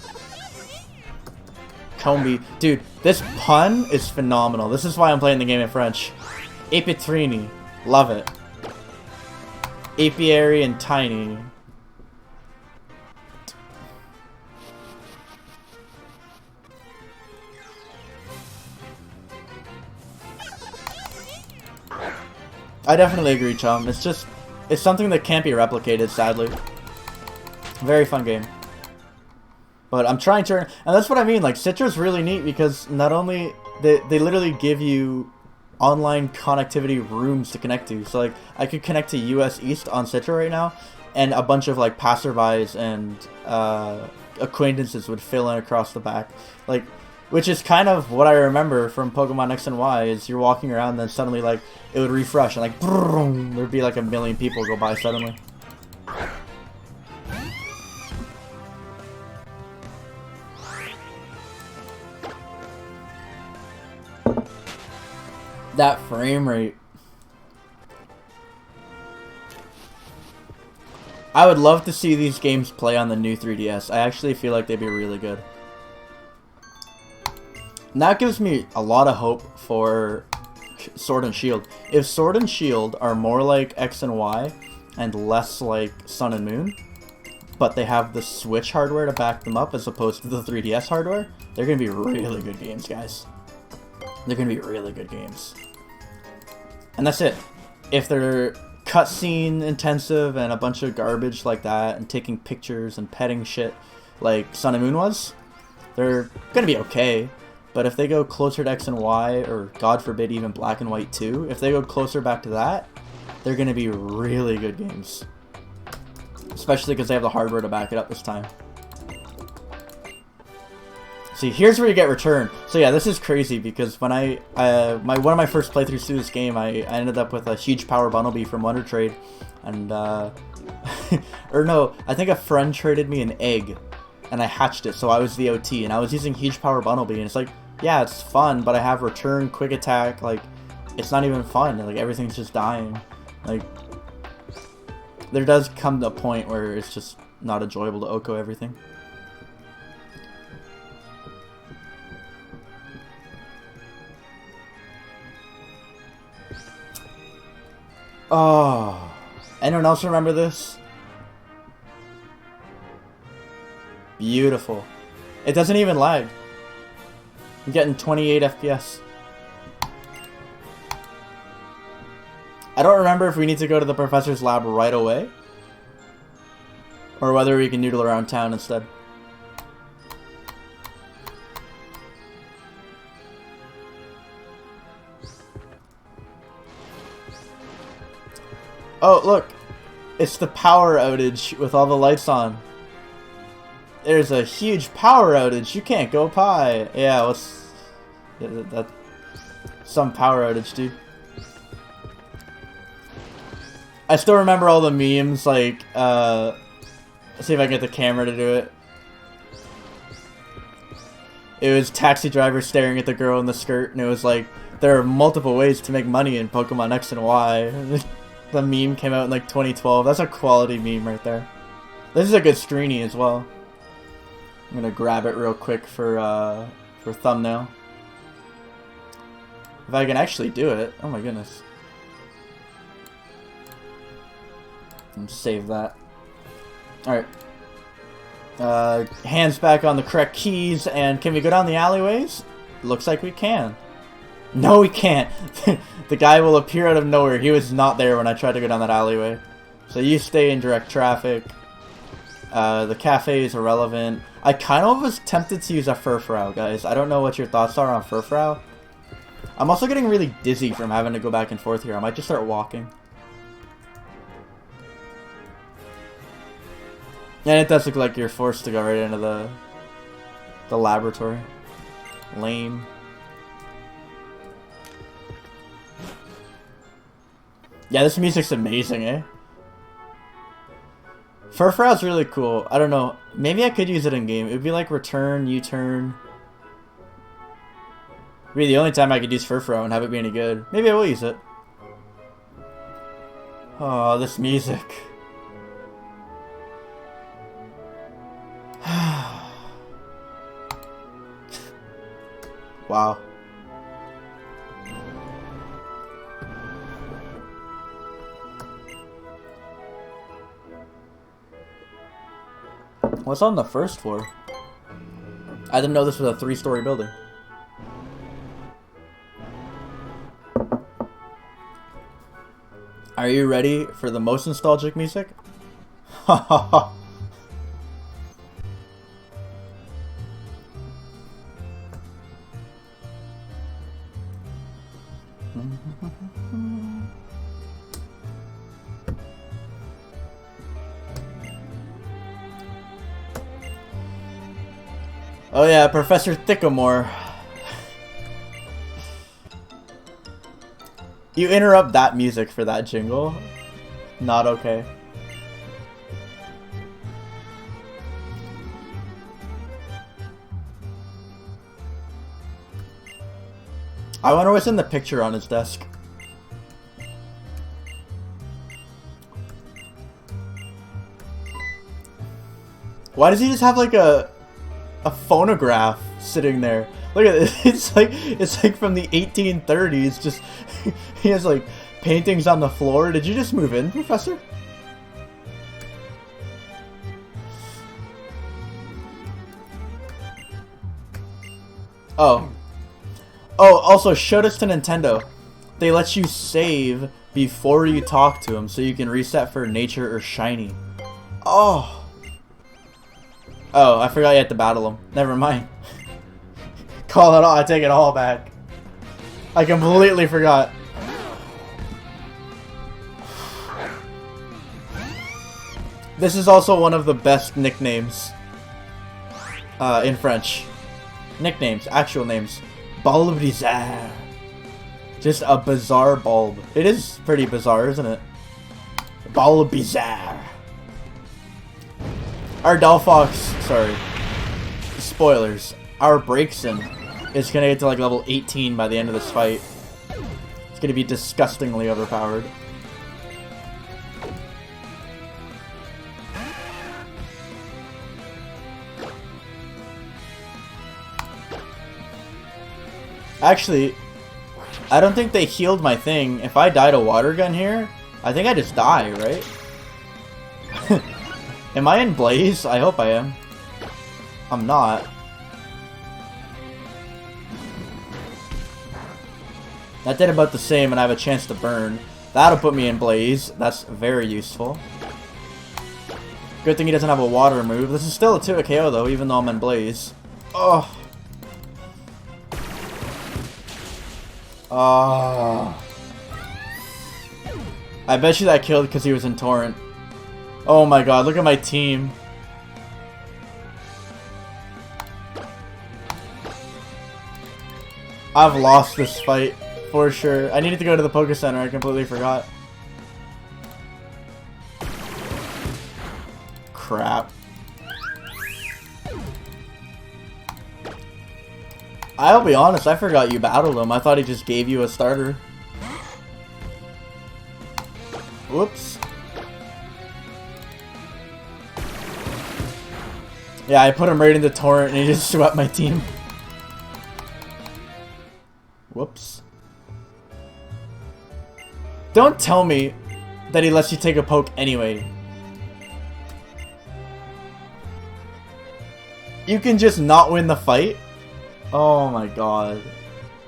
Combi. Dude, this pun is phenomenal. This is why I'm playing the game in French. Epitrini. Love it. Apiary and Tiny. I definitely agree, Chum. It's just... It's something that can't be replicated, sadly. Very fun game. But I'm trying to... And that's what I mean, like, Citra's really neat because not only... They literally give you online connectivity rooms to connect to. So, like, I could connect to US East on Citra right now, and a bunch of, like, passerbys and acquaintances would fill in across the back. Like, which is kind of what I remember from Pokemon X and Y, is you're walking around and then suddenly, like, it would refresh and, like, boom, there'd be, like, a million people go by suddenly. That frame rate. I would love to see these games play on the new 3DS. I actually feel like they'd be really good. And that gives me a lot of hope for Sword and Shield. If Sword and Shield are more like X and Y and less like Sun and Moon, but they have the Switch hardware to back them up as opposed to the 3DS hardware, they're going to be really good games, guys. They're going to be really good games. And that's it. If they're cutscene intensive and a bunch of garbage like that, and taking pictures and petting shit like Sun and Moon was, they're going to be okay. But if they go closer to X and Y, or God forbid even Black and White 2, if they go closer back to that, they're going to be really good games. Especially because they have the hardware to back it up this time. See, here's where you get return. So yeah, this is crazy because when one of my first playthroughs through this game, I ended up with a huge power Bunnelby from Wonder Trade, and or no, I think a friend traded me an egg, and I hatched it, so I was the OT, and I was using huge power Bunnelby, and it's like, yeah, it's fun, but I have return, quick attack, like, it's not even fun, like, everything's just dying, like, there does come to a point where it's just not enjoyable to OHKO everything. Oh, anyone else remember this? Beautiful. It doesn't even lag. I'm getting 28 FPS. I don't remember if we need to go to the professor's lab right away, or whether we can noodle around town instead. Oh, look! It's the power outage with all the lights on. There's a huge power outage. You can't go pie. Yeah, what's that? Some power outage, dude. I still remember all the memes. Like, let's see if I can get the camera to do it. It was taxi driver staring at the girl in the skirt, and it was like, there are multiple ways to make money in Pokemon X and Y. The meme came out in like 2012. That's a quality meme right there. This is a good screenie as well. I'm gonna grab it real quick for thumbnail. If I can actually do it. Oh my goodness. And save that. Alright. Hands back on the correct keys, and can we go down the alleyways? Looks like we can. No, we can't. The guy will appear out of nowhere. He was not there when I tried to go down that alleyway. So you stay in direct traffic. The cafe is irrelevant. I kind of was tempted to use a Furfrou, guys. I don't know what your thoughts are on Furfrou. I'm also getting really dizzy from having to go back and forth here. I might just start walking. And it does look like you're forced to go right into the laboratory. Lame. Yeah, this music's amazing, eh? Furfrou's really cool. I don't know. Maybe I could use it in game. It would be like return, U-turn. It'd be the only time I could use Furfrou and have it be any good. Maybe I will use it. Oh, this music. Wow. What's on the first floor? I didn't know this was a 3-story building. Are you ready for the most nostalgic music? Hahaha. Oh yeah, Professor Thickamore. You interrupt that music for that jingle? Not okay. I wonder what's in the picture on his desk. Why does he just have like a phonograph sitting there? Look at it. It's like from the 1830s. Just he has like paintings on the floor. Did you just move in, Professor? Oh. Oh, also, shout outs to Nintendo. They let you save before you talk to them, so you can reset for nature or shiny. Oh. Oh, I forgot you had to battle them. Never mind. Call it all. I take it all back. I completely forgot. This is also one of the best nicknames in French. Nicknames, actual names. Bulb bizarre. Just a bizarre bulb. It is pretty bizarre, isn't it? Bulb bizarre. Our Delphox, sorry, spoilers, our Braixen is gonna get to like level 18 by the end of this fight. It's gonna be disgustingly overpowered. Actually, I don't think they healed my thing. If I die to water gun here, I think I just die, right? Am I in Blaze? I hope I am. I'm not. That did about the same and I have a chance to burn. That'll put me in Blaze. That's very useful. Good thing he doesn't have a water move. This is still a 2 KO though, even though I'm in Blaze. Oh. Oh. I bet you that killed because he was in Torrent. Oh my god, look at my team. I've lost this fight for sure. I needed to go to the Poké Center. I completely forgot. Crap. I'll be honest, I forgot you battled him. I thought he just gave you a starter. Whoops. Yeah, I put him right into Torrent and he just swept my team. Whoops. Don't tell me that he lets you take a poke anyway. You can just not win the fight? Oh my god.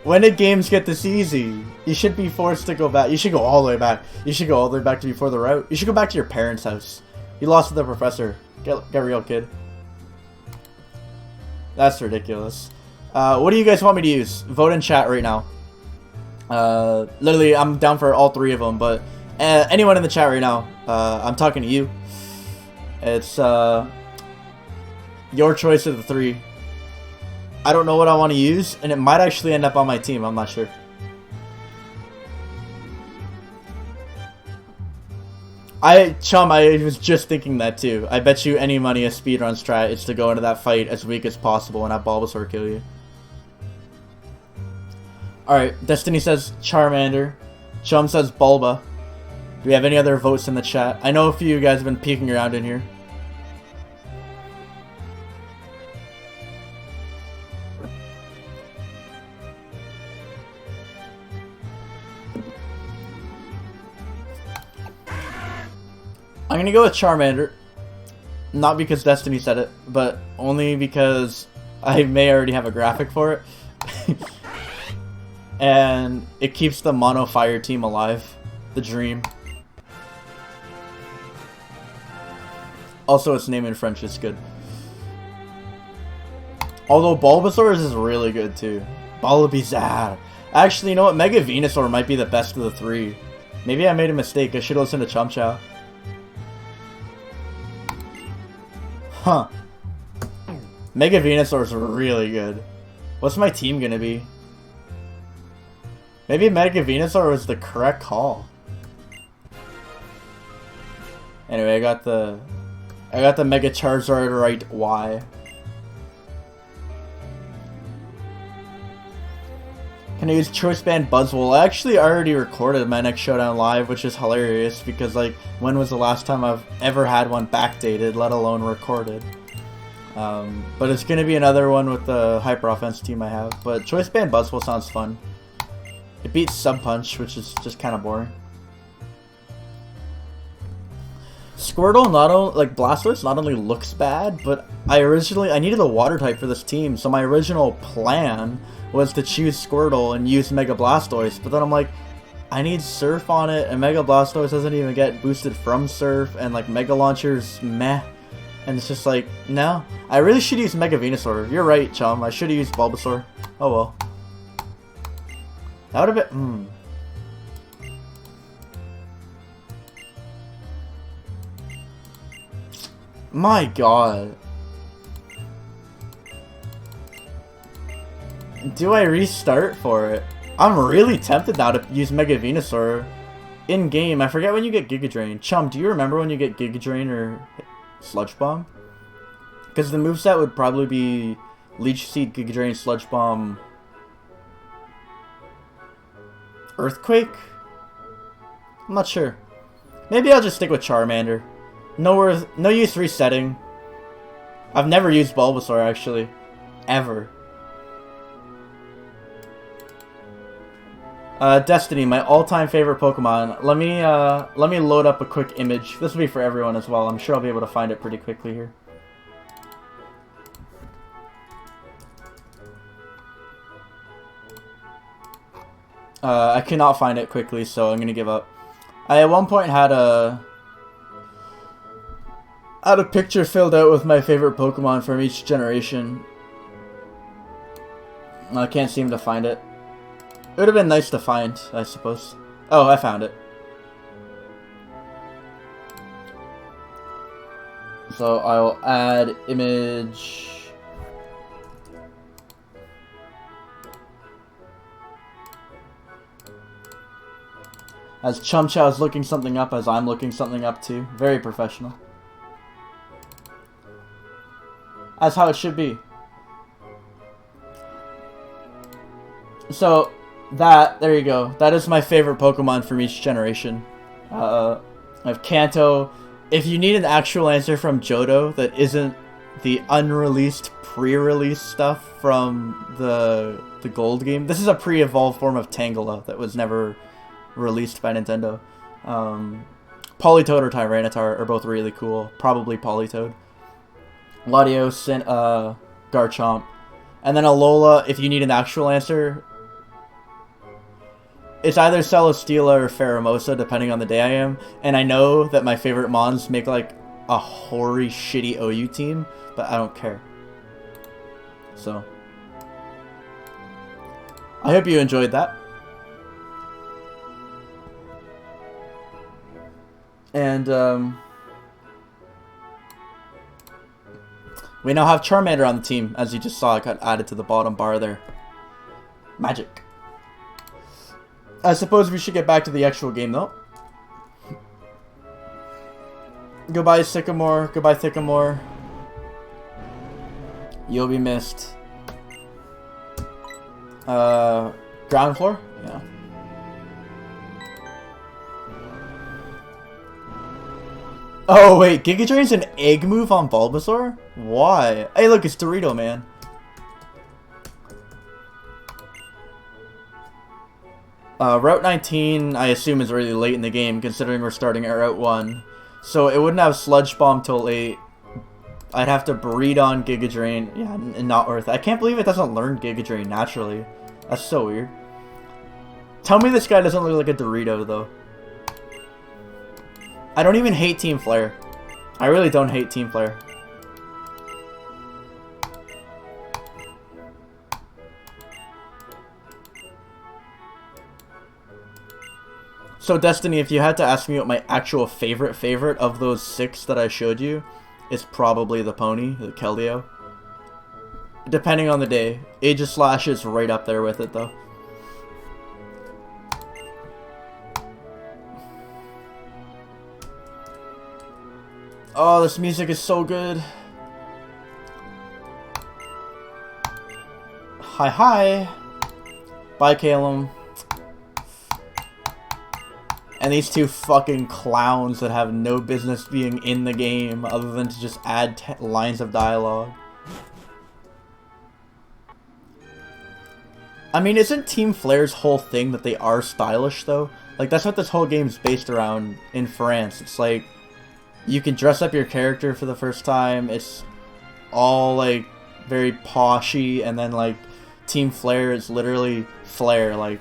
When did games get this easy? You should be forced to go back. You should go all the way back. You should go all the way back to before the route. You should go back to your parents' house. You lost to the professor. Get real, kid. That's ridiculous. What do you guys want me to use? Vote in chat right now. Literally, I'm down for all three of them, but anyone in the chat right now, I'm talking to you. It's your choice of the three. I don't know what I want to use, and it might actually end up on my team. I'm not sure. Chum, I was just thinking that too. I bet you any money a speedrun strat is to go into that fight as weak as possible and have Bulbasaur kill you. Alright, Destiny says Charmander. Chum says Bulba. Do we have any other votes in the chat? I know a few of you guys have been peeking around in here. I'm gonna go with Charmander. Not because Destiny said it, but only because I may already have a graphic for it. And it keeps the mono fire team alive. The dream. Also, its name in French is good. Although Bulbasaur is really good too. Bulbasaur. Actually, you know what? Mega Venusaur might be the best of the three. Maybe I made a mistake. I should have listened to Chum Chow. Huh. Mega Venusaur is really good. What's my team gonna be? Maybe Mega Venusaur was the correct call. Anyway, I got the Mega Charizard right. Y. Can I use Choice Band Buzzwole? I actually already recorded my next Showdown live, which is hilarious because, like, when was the last time I've ever had one backdated, let alone recorded? But it's gonna be another one with the Hyper Offense team I have. But Choice Band Buzzwole sounds fun. It beats Sub Punch, which is just kind of boring. Squirtle Blastoise not only looks bad, but I needed a water type for this team, so my original plan was to choose Squirtle and use Mega Blastoise, but then I'm like, I need Surf on it, and Mega Blastoise doesn't even get boosted from Surf, and like Mega Launcher's meh, and it's just like, no. I really should use Mega Venusaur. You're right, Chum, I should have used Bulbasaur. Oh well. That would have been, My god. Do I restart for it? I'm really tempted now to use Mega Venusaur in-game. I forget when you get Giga Drain. Chum, do you remember when you get Giga Drain or Sludge Bomb? Because the moveset would probably be Leech Seed, Giga Drain, Sludge Bomb, Earthquake? I'm not sure. Maybe I'll just stick with Charmander. No use resetting. I've never used Bulbasaur, actually. Ever. Destiny, my all-time favorite Pokemon. Let me load up a quick image. This will be for everyone as well. I'm sure I'll be able to find it pretty quickly here. I cannot find it quickly, so I'm gonna give up. I at one point had a picture filled out with my favorite Pokemon from each generation. I can't seem to find it. It would have been nice to find, I suppose. Oh, I found it. So I'll add image. As Chum Chow is looking something up, as I'm looking something up too. Very professional. That's how it should be. So, there you go. That is my favorite Pokemon from each generation. I have Kanto. If you need an actual answer from Johto that isn't the unreleased, pre-release stuff from the Gold game, this is a pre-evolved form of Tangela that was never released by Nintendo. Politoed or Tyranitar are both really cool. Probably Politoed. Latios, Garchomp. And then Alola, if you need an actual answer, it's either Celesteela or Pheromosa, depending on the day I am. And I know that my favorite Mons make like a hoary, shitty OU team, but I don't care. So, I hope you enjoyed that. And, we now have Charmander on the team, as you just saw. It got added to the bottom bar there. Magic. I suppose we should get back to the actual game, though. Goodbye, Sycamore. Goodbye, Sycamore. You'll be missed. Ground floor? Yeah. Oh, wait. Giga Drain's an egg move on Bulbasaur? Why? Hey, look, it's Dorito, man. Route 19, I assume, is really late in the game, considering we're starting at Route 1. So it wouldn't have Sludge Bomb till late. I'd have to breed on Giga Drain. Yeah, and not worth it. I can't believe it doesn't learn Giga Drain naturally. That's so weird. Tell me this guy doesn't look like a Dorito, though. I don't even hate Team Flare. I really don't hate Team Flare. So Destiny, if you had to ask me what my actual favorite of those 6 that I showed you, it's probably the pony, the Keldeo. Depending on the day. Aegislash is right up there with it, though. Oh, this music is so good. Hi, hi. Bye, Calum. And these two fucking clowns that have no business being in the game other than to just add lines of dialogue. I mean, isn't Team Flare's whole thing that they are stylish, though? Like, that's what this whole game's based around in France. It's like, you can dress up your character for the first time. It's all, like, very poshy. And then, like, Team Flare is literally Flare. Like,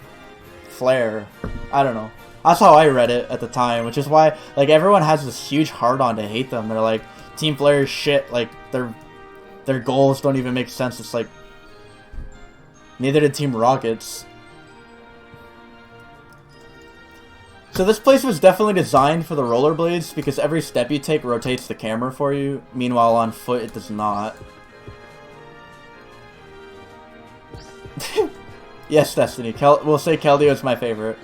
Flare. I don't know. That's how I read it at the time, which is why, like, everyone has this huge hard-on to hate them. They're like, Team Flare is shit. Like, their goals don't even make sense. It's like, neither did Team Rocket's. So this place was definitely designed for the rollerblades because every step you take rotates the camera for you. Meanwhile, on foot, it does not. Yes, Destiny. We'll say Keldeo is my favorite.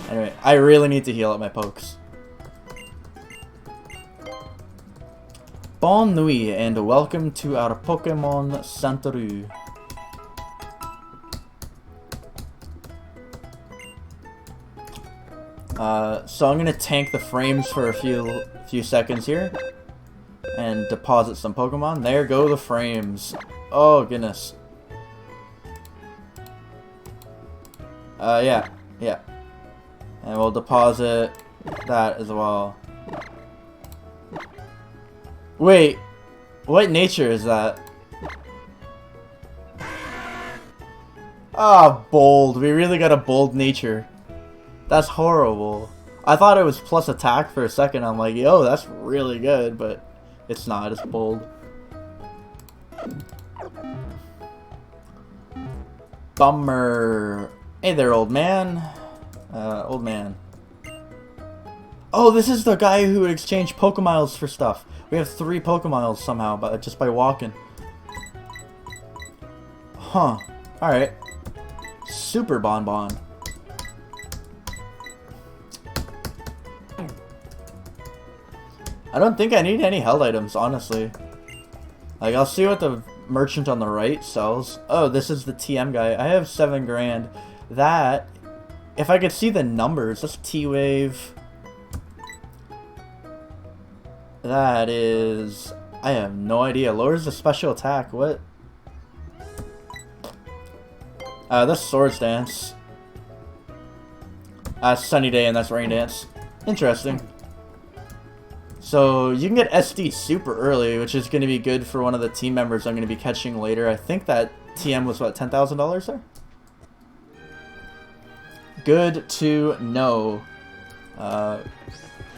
Anyway, I really need to heal up my pokes. Bonne nuit and welcome to our Pokémon Center. So I'm gonna tank the frames for a few seconds here and deposit some Pokemon. There go the frames. Oh goodness. Yeah. And we'll deposit that as well. Wait, what nature is that? Ah, bold. We really got a bold nature. That's horrible. I thought it was plus attack for a second. I'm like, yo, that's really good, but it's not. It's bold. Bummer. Hey there, old man. Old man. Oh, this is the guy who would exchange Pokémiles for stuff. We have 3 Pokémiles somehow, but just by walking. Huh. Alright. Super Bonbon. I don't think I need any held items, honestly. Like, I'll see what the merchant on the right sells. Oh, this is the TM guy. I have 7 grand. That, if I could see the numbers, that's T-Wave. That is, I have no idea. Lowers the special attack. What? That's Swords Dance. Sunny Day and that's Rain Dance. Interesting. So you can get SD super early, which is going to be good for one of the team members I'm going to be catching later. I think that TM was, what, $10,000 there? Good to know.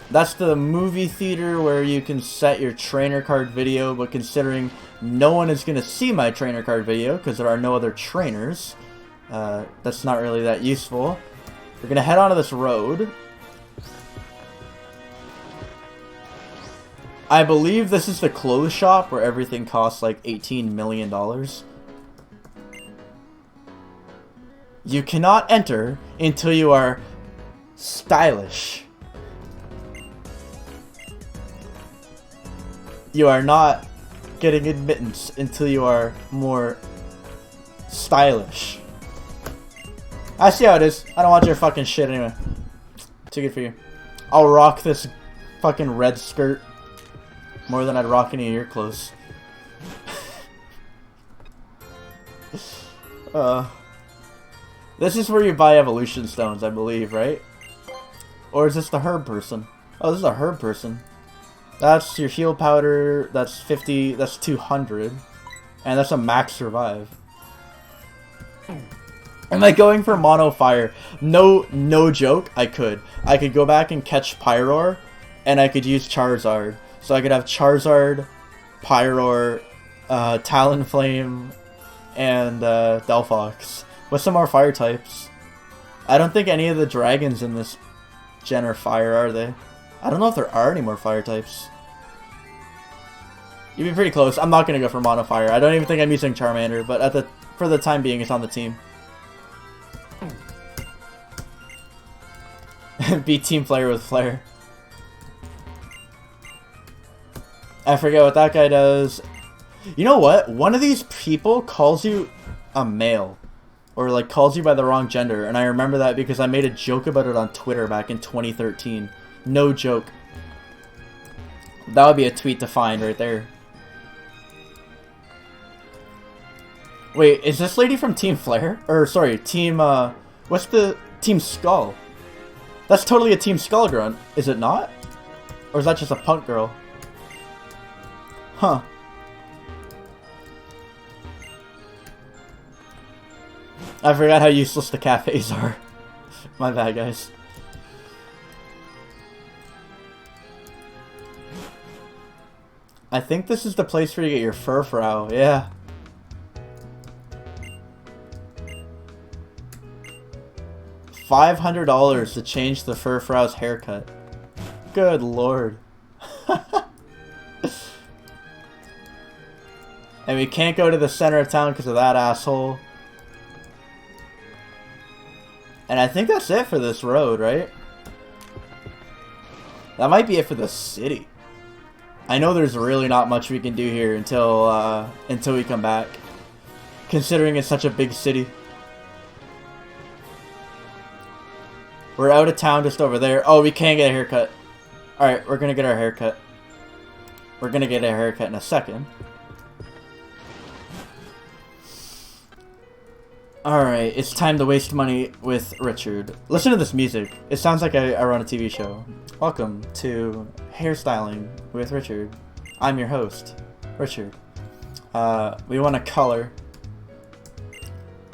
That's the movie theater where you can set your trainer card video, but considering no one is going to see my trainer card video because there are no other trainers, that's not really that useful. We're going to head onto this road. I believe this is the clothes shop where everything costs like $18 million. You cannot enter until you are stylish. You are not getting admittance until you are more stylish. I see how it is. I don't want your fucking shit anyway. Too good for you. I'll rock this fucking red skirt more than I'd rock any of your clothes. This is where you buy evolution stones, I believe, right? Or is this the herb person? Oh, this is a herb person. That's your heal powder. That's 50. That's 200. And that's a max survive. Am I going for mono fire? No joke. I could go back and catch Pyroar, and I could use Charizard. So I could have Charizard, Pyroar, Talonflame, and Delphox with some more fire types. I don't think any of the dragons in this gen are fire, are they? I don't know if there are any more fire types. You'd be pretty close. I'm not going to go for mono fire. I don't even think I'm using Charmander, but for the time being, it's on the team. Beat Team Flare with Flare. I forget what that guy does. You know what? One of these people calls you a male. Or like calls you by the wrong gender. And I remember that because I made a joke about it on Twitter back in 2013. No joke. That would be a tweet to find right there. Wait, is this lady from Team Flare? Or sorry, Team what's the Team Skull? That's totally a Team Skull grunt, is it not? Or is that just a punk girl? Huh. I forgot how useless the cafes are. My bad, guys. I think this is the place where you get your Furfrou, yeah. $500 to change the Furfrou's haircut. Good lord. And we can't go to the center of town because of that asshole. And I think that's it for this road, right? That might be it for the city. I know there's really not much we can do here until we come back. Considering it's such a big city. We're out of town just over there. Oh, we can't get a haircut. Alright, we're gonna get our haircut. We're gonna get a haircut in a second. Alright, it's time to waste money with Richard. Listen to this music. It sounds like I run a TV show. Welcome to Hairstyling with Richard. I'm your host, Richard. We want a color.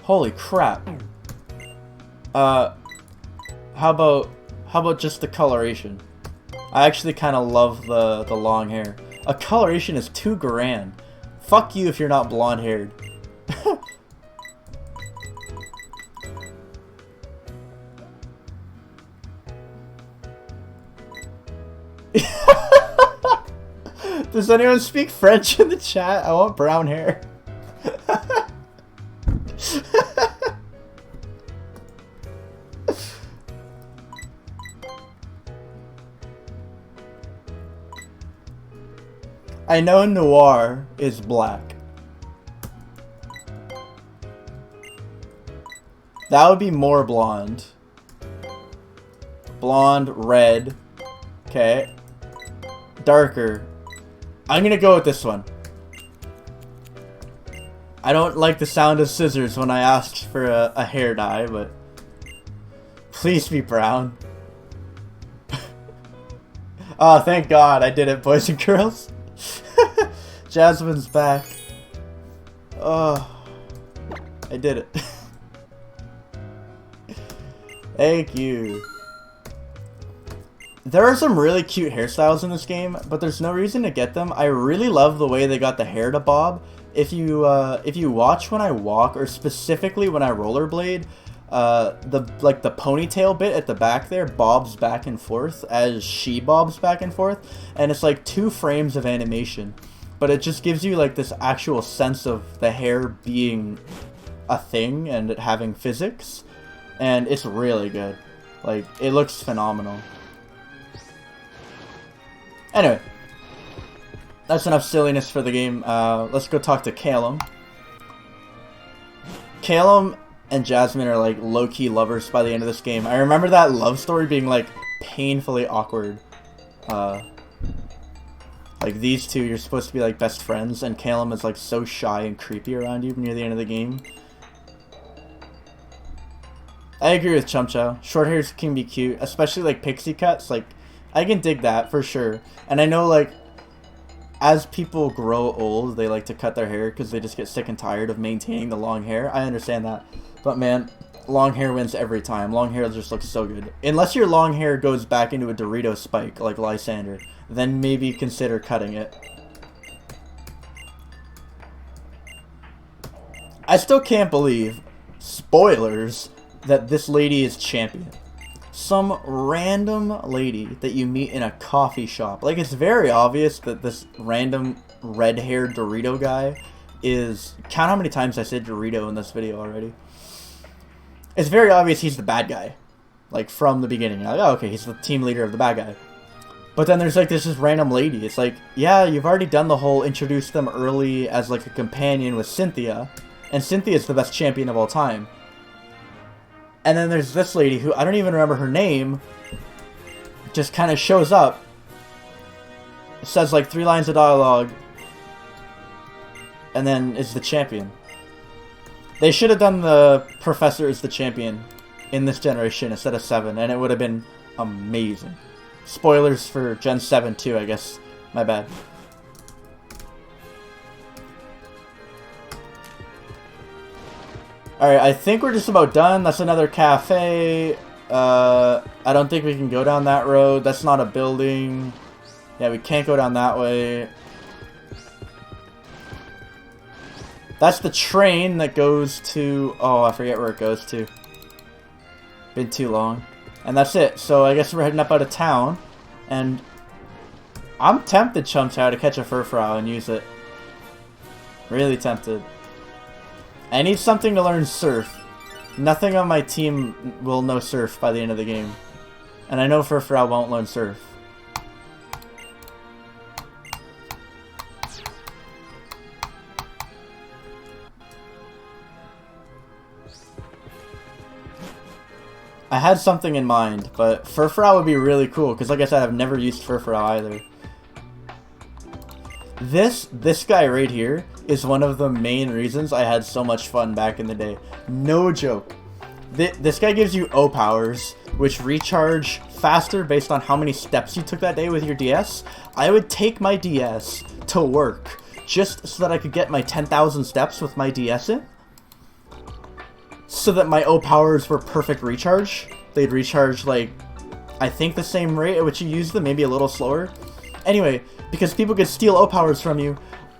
Holy crap. How about just the coloration? I actually kind of love the long hair. A coloration is $2 grand. Fuck you if you're not blonde haired. Does anyone speak French in the chat? I want brown hair. I know Noir is black. That would be more blonde. Blonde, red. Okay. Darker. I'm gonna go with this one. I don't like the sound of scissors when I asked for a hair dye, but please be brown. Oh, thank God I did it, boys and girls. Jasmine's back. Oh, I did it. Thank you. There are some really cute hairstyles in this game, but there's no reason to get them. I really love the way they got the hair to bob. If you watch when I walk, or specifically when I rollerblade, the ponytail bit at the back there bobs back and forth as she bobs back and forth, and it's like 2 frames of animation, but it just gives you like this actual sense of the hair being a thing and it having physics, and it's really good. Like, it looks phenomenal. Anyway, that's enough silliness for the game. Let's go talk to Calum. Calum and Jasmine are like low-key lovers by the end of this game. I remember that love story being like painfully awkward. Like, these two, you're supposed to be like best friends, and Calum is like so shy and creepy around you near the end of the game. I agree with Chum Chow. Short hairs can be cute, especially like pixie cuts. Like, I can dig that for sure. And I know, like, as people grow old, they like to cut their hair because they just get sick and tired of maintaining the long hair. I understand that. But man, long hair wins every time. Long hair just looks so good. Unless your long hair goes back into a Dorito spike like Lysander, then maybe consider cutting it. I still can't believe, spoilers, that this lady is champion. Some random lady that you meet in a coffee shop. Like, it's very obvious that this random red-haired Dorito guy is... Count how many times I said Dorito in this video already. It's very obvious he's the bad guy. Like, from the beginning. You're like, oh, okay, he's the team leader of the bad guy. But then there's, like, this random lady. It's like, yeah, you've already done the whole introduce them early as, like, a companion with Cynthia. And Cynthia's the best champion of all time. And then there's this lady who, I don't even remember her name, just kind of shows up, says like 3 lines of dialogue, and then is the champion. They should have done the professor is the champion in this generation instead of 7, and it would have been amazing. Spoilers for Gen 7 too, I guess. My bad. Alright, I think we're just about done. That's another cafe. I don't think we can go down that road. That's not a building. Yeah, we can't go down that way. That's the train that goes to... Oh, I forget where it goes to. Been too long. And that's it. So I guess we're heading up out of town. And I'm tempted, Chum Chow, to catch a Furfrou and use it. Really tempted. I need something to learn Surf. Nothing on my team will know Surf by the end of the game. And I know Furfrou won't learn Surf. I had something in mind, but Furfrou would be really cool, because like I said, I've never used Furfrou either. This guy right here is one of the main reasons I had so much fun back in the day. No joke. This guy gives you O powers, which recharge faster based on how many steps you took that day with your DS. I would take my DS to work just so that I could get my 10,000 steps with my DS in. So that my O powers were perfect recharge. They'd recharge like, I think the same rate at which you use them, maybe a little slower. Anyway, because people could steal O powers from you,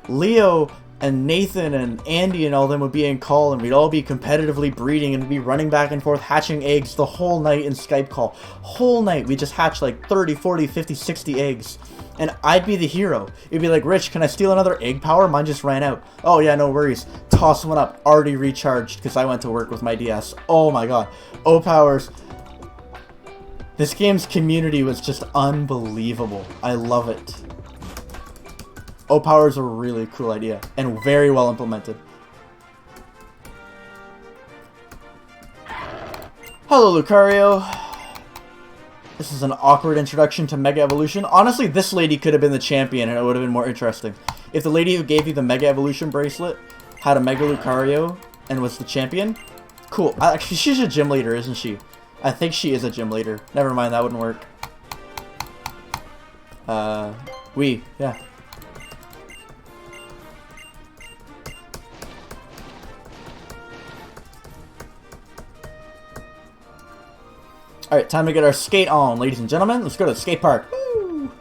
Leo and Nathan and Andy and all them would be in call, and we'd all be competitively breeding and be running back and forth hatching eggs the whole night in Skype call. Whole night we just hatch like 30, 40, 50, 60 eggs. And I'd be the hero. It'd be like, Rich, can I steal another egg power? Mine just ran out. Oh yeah, no worries. Toss one up. Already recharged because I went to work with my DS. Oh my god. O powers. This game's community was just unbelievable. I love it. O-Power is a really cool idea and very well implemented. Hello, Lucario. This is an awkward introduction to Mega Evolution. Honestly, this lady could have been the champion and it would have been more interesting. If the lady who gave you the Mega Evolution bracelet had a Mega Lucario and was the champion, cool. Actually, she's a gym leader, isn't she? I think she is a gym leader. Never mind, that wouldn't work. Yeah. Alright, time to get our skate on, ladies and gentlemen. Let's go to the skate park. Woo!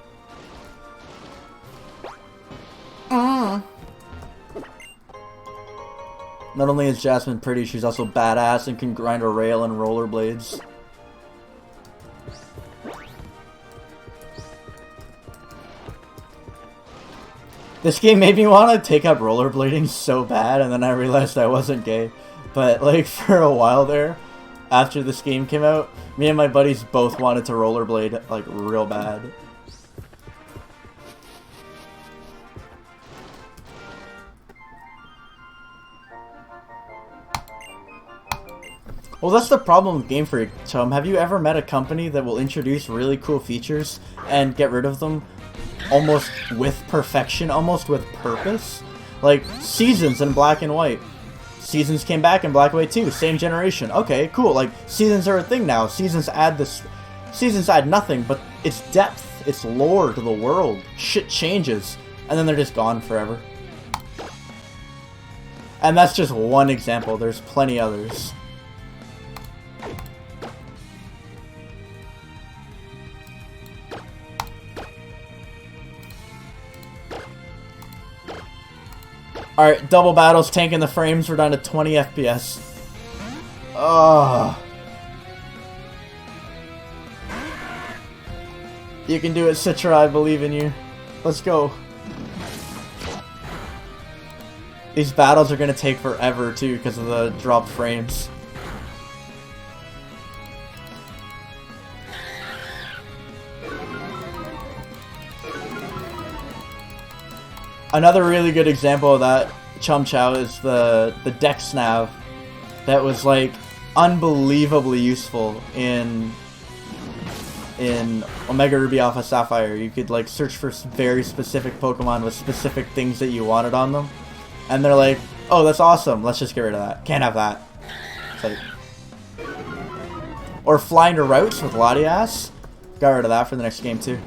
Not only is Jasmine pretty, she's also badass and can grind a rail and rollerblades. This game made me want to take up rollerblading so bad, and then I realized I wasn't gay. But, like, for a while there, after this game came out, me and my buddies both wanted to rollerblade, like, real bad. Well, that's the problem with Game Freak, Chum. Have you ever met a company that will introduce really cool features and get rid of them almost with perfection, almost with purpose? Like, Seasons in Black and White. Seasons came back in Black and White too, same generation. Okay, cool. Like, Seasons are a thing now. Seasons add nothing, but it's depth, it's lore to the world. Shit changes, and then they're just gone forever. And that's just one example. There's plenty others. Alright, double battles, tanking the frames, we're down to 20 FPS. Ugh. You can do it, Citra, I believe in you. Let's go. These battles are gonna take forever, too, because of the dropped frames. Another really good example of that, Chum Chow, is the Dex Nav that was, like, unbelievably useful in Omega Ruby Alpha Sapphire. You could, like, search for very specific Pokemon with specific things that you wanted on them, and they're like, oh, that's awesome, let's just get rid of that. Can't have that. It's like... Or flying to routes with Latias. Got rid of that for the next game, too.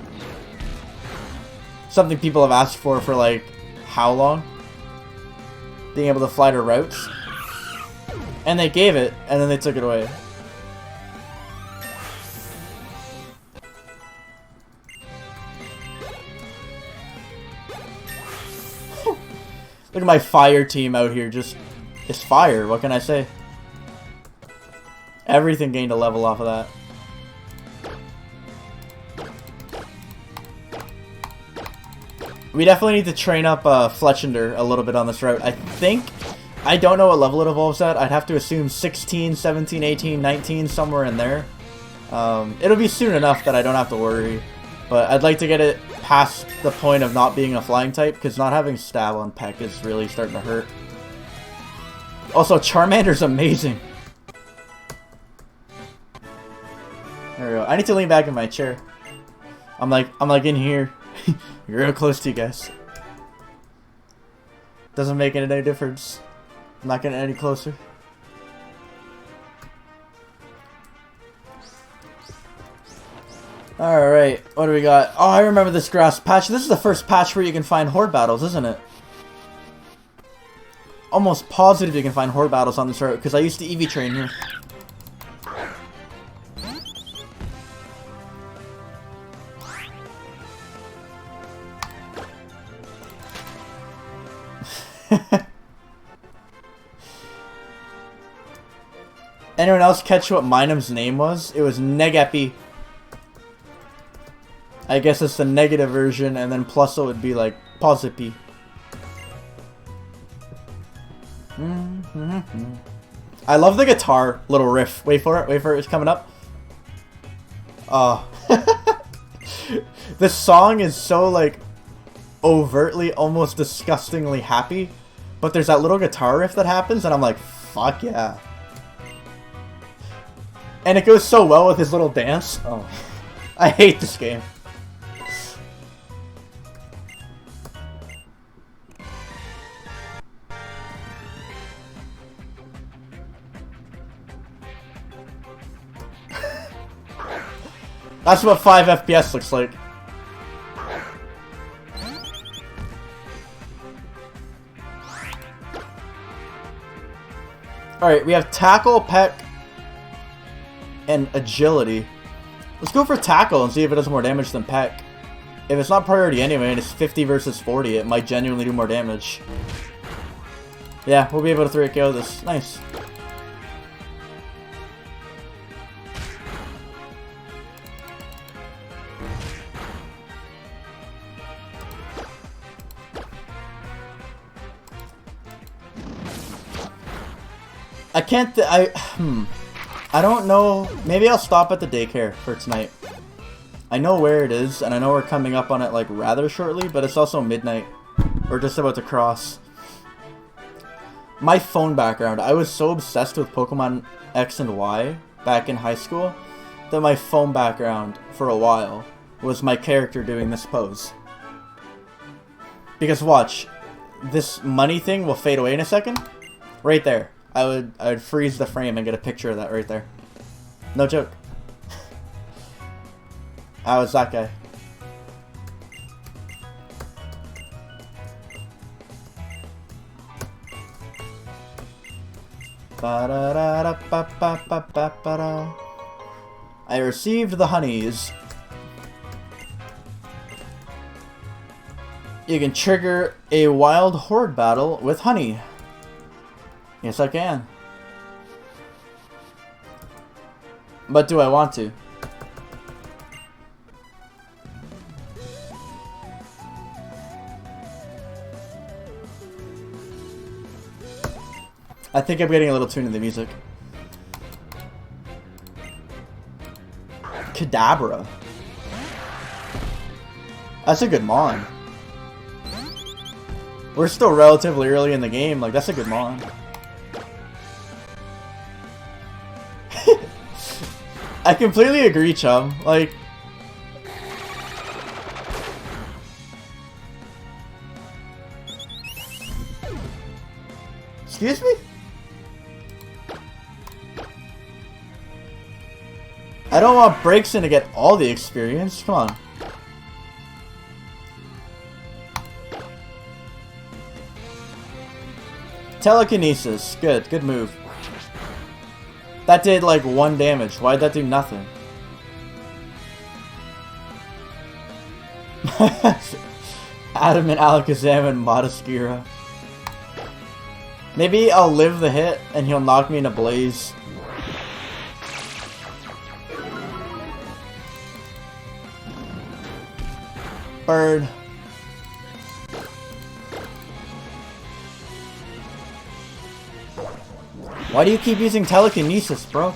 Something people have asked for like, how long? Being able to fly to routes. And they gave it, and then they took it away. Look at my fire team out here, just... It's fire, what can I say? Everything gained a level off of that. We definitely need to train up Fletchender a little bit on this route. I don't know what level it evolves at. I'd have to assume 16, 17, 18, 19, somewhere in there. It'll be soon enough that I don't have to worry. But I'd like to get it past the point of not being a flying type, because not having stab on Peck is really starting to hurt. Also, Charmander's amazing. There we go. I need to lean back in my chair. I'm like in here. You're real close to you guys. Doesn't make any difference. I'm not getting any closer. Alright, what do we got? Oh, I remember this grass patch. This is the first patch where you can find horde battles, isn't it? Almost positive you can find horde battles on this route, because I used to EV train here. Anyone else catch what Minim's name was? It was Negapi. I guess it's the negative version, and then plus it would be like Posipi. I love the guitar little riff. Wait for it, it's coming up. Oh. This song is so like overtly, almost disgustingly happy. But there's that little guitar riff that happens, and I'm like, fuck yeah. And it goes so well with his little dance. Oh, I hate this game. That's what 5 FPS looks like. Alright, we have tackle, peck, and agility. Let's go for tackle and see if it does more damage than peck. If it's not priority anyway and it's 50 versus 40, it might genuinely do more damage. Yeah, we'll be able to 3KO this. Nice. I can't. I don't know. Maybe I'll stop at the daycare for tonight. I know where it is, and I know we're coming up on it like rather shortly, but it's also midnight. We're just about to cross. My phone background. I was so obsessed with Pokemon X and Y back in high school that my phone background for a while was my character doing this pose. Because watch, this money thing will fade away in a second. Right there. I would freeze the frame and get a picture of that right there. No joke. I was that guy. I received the honeys. You can trigger a wild horde battle with honey. Yes, I can. But do I want to? I think I'm getting a little tuned in the music. Kadabra. That's a good mon. We're still relatively early in the game, like that's a good mon. I completely agree, chum. Like, excuse me? I don't want Breakson to get all the experience. Come on. Telekinesis. Good. Good move. That did like 1 damage. Why'd that do nothing? Adam and Alakazam and Madaskira. Maybe I'll live the hit and he'll knock me in a blaze. Bird. Why do you keep using telekinesis, bro?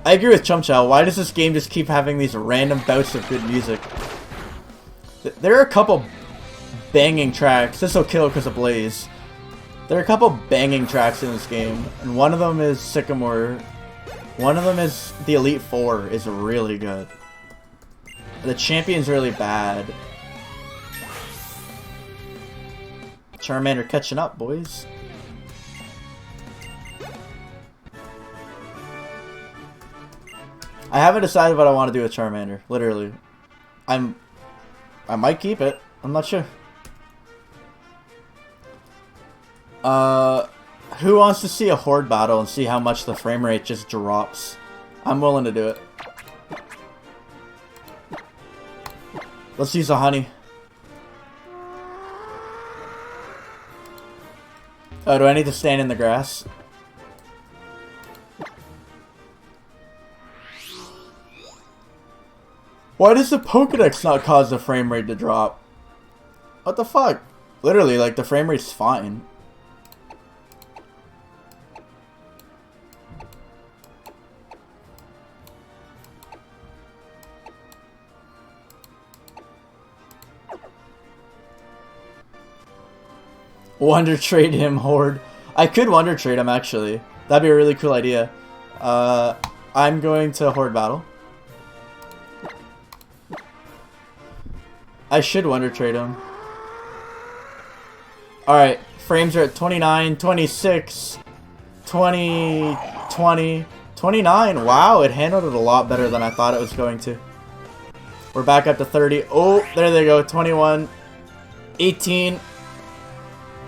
I agree with Chumchow. Why does this game just keep having these random bouts of good music? There are a couple banging tracks. This'll kill because of Blaze. There are a couple banging tracks in this game, and one of them is Sycamore. One of them is the Elite Four is really good. The Champion's really bad. Charmander catching up, boys. I haven't decided what I want to do with Charmander. Literally, I might keep it. I'm not sure. Who wants to see a horde battle and see how much the frame rate just drops? I'm willing to do it. Let's use a honey. Oh, do I need to stand in the grass? Why does the Pokédex not cause the frame rate to drop? What the fuck? Literally, like, the frame rate's fine. Wonder trade him, Horde. I could wonder trade him, actually. That'd be a really cool idea. I'm going to Horde battle. I should wonder trade him. Alright, frames are at 29, 26, 20, 20, 29. Wow, it handled it a lot better than I thought it was going to. We're back up to 30. Oh, there they go. 21, 18.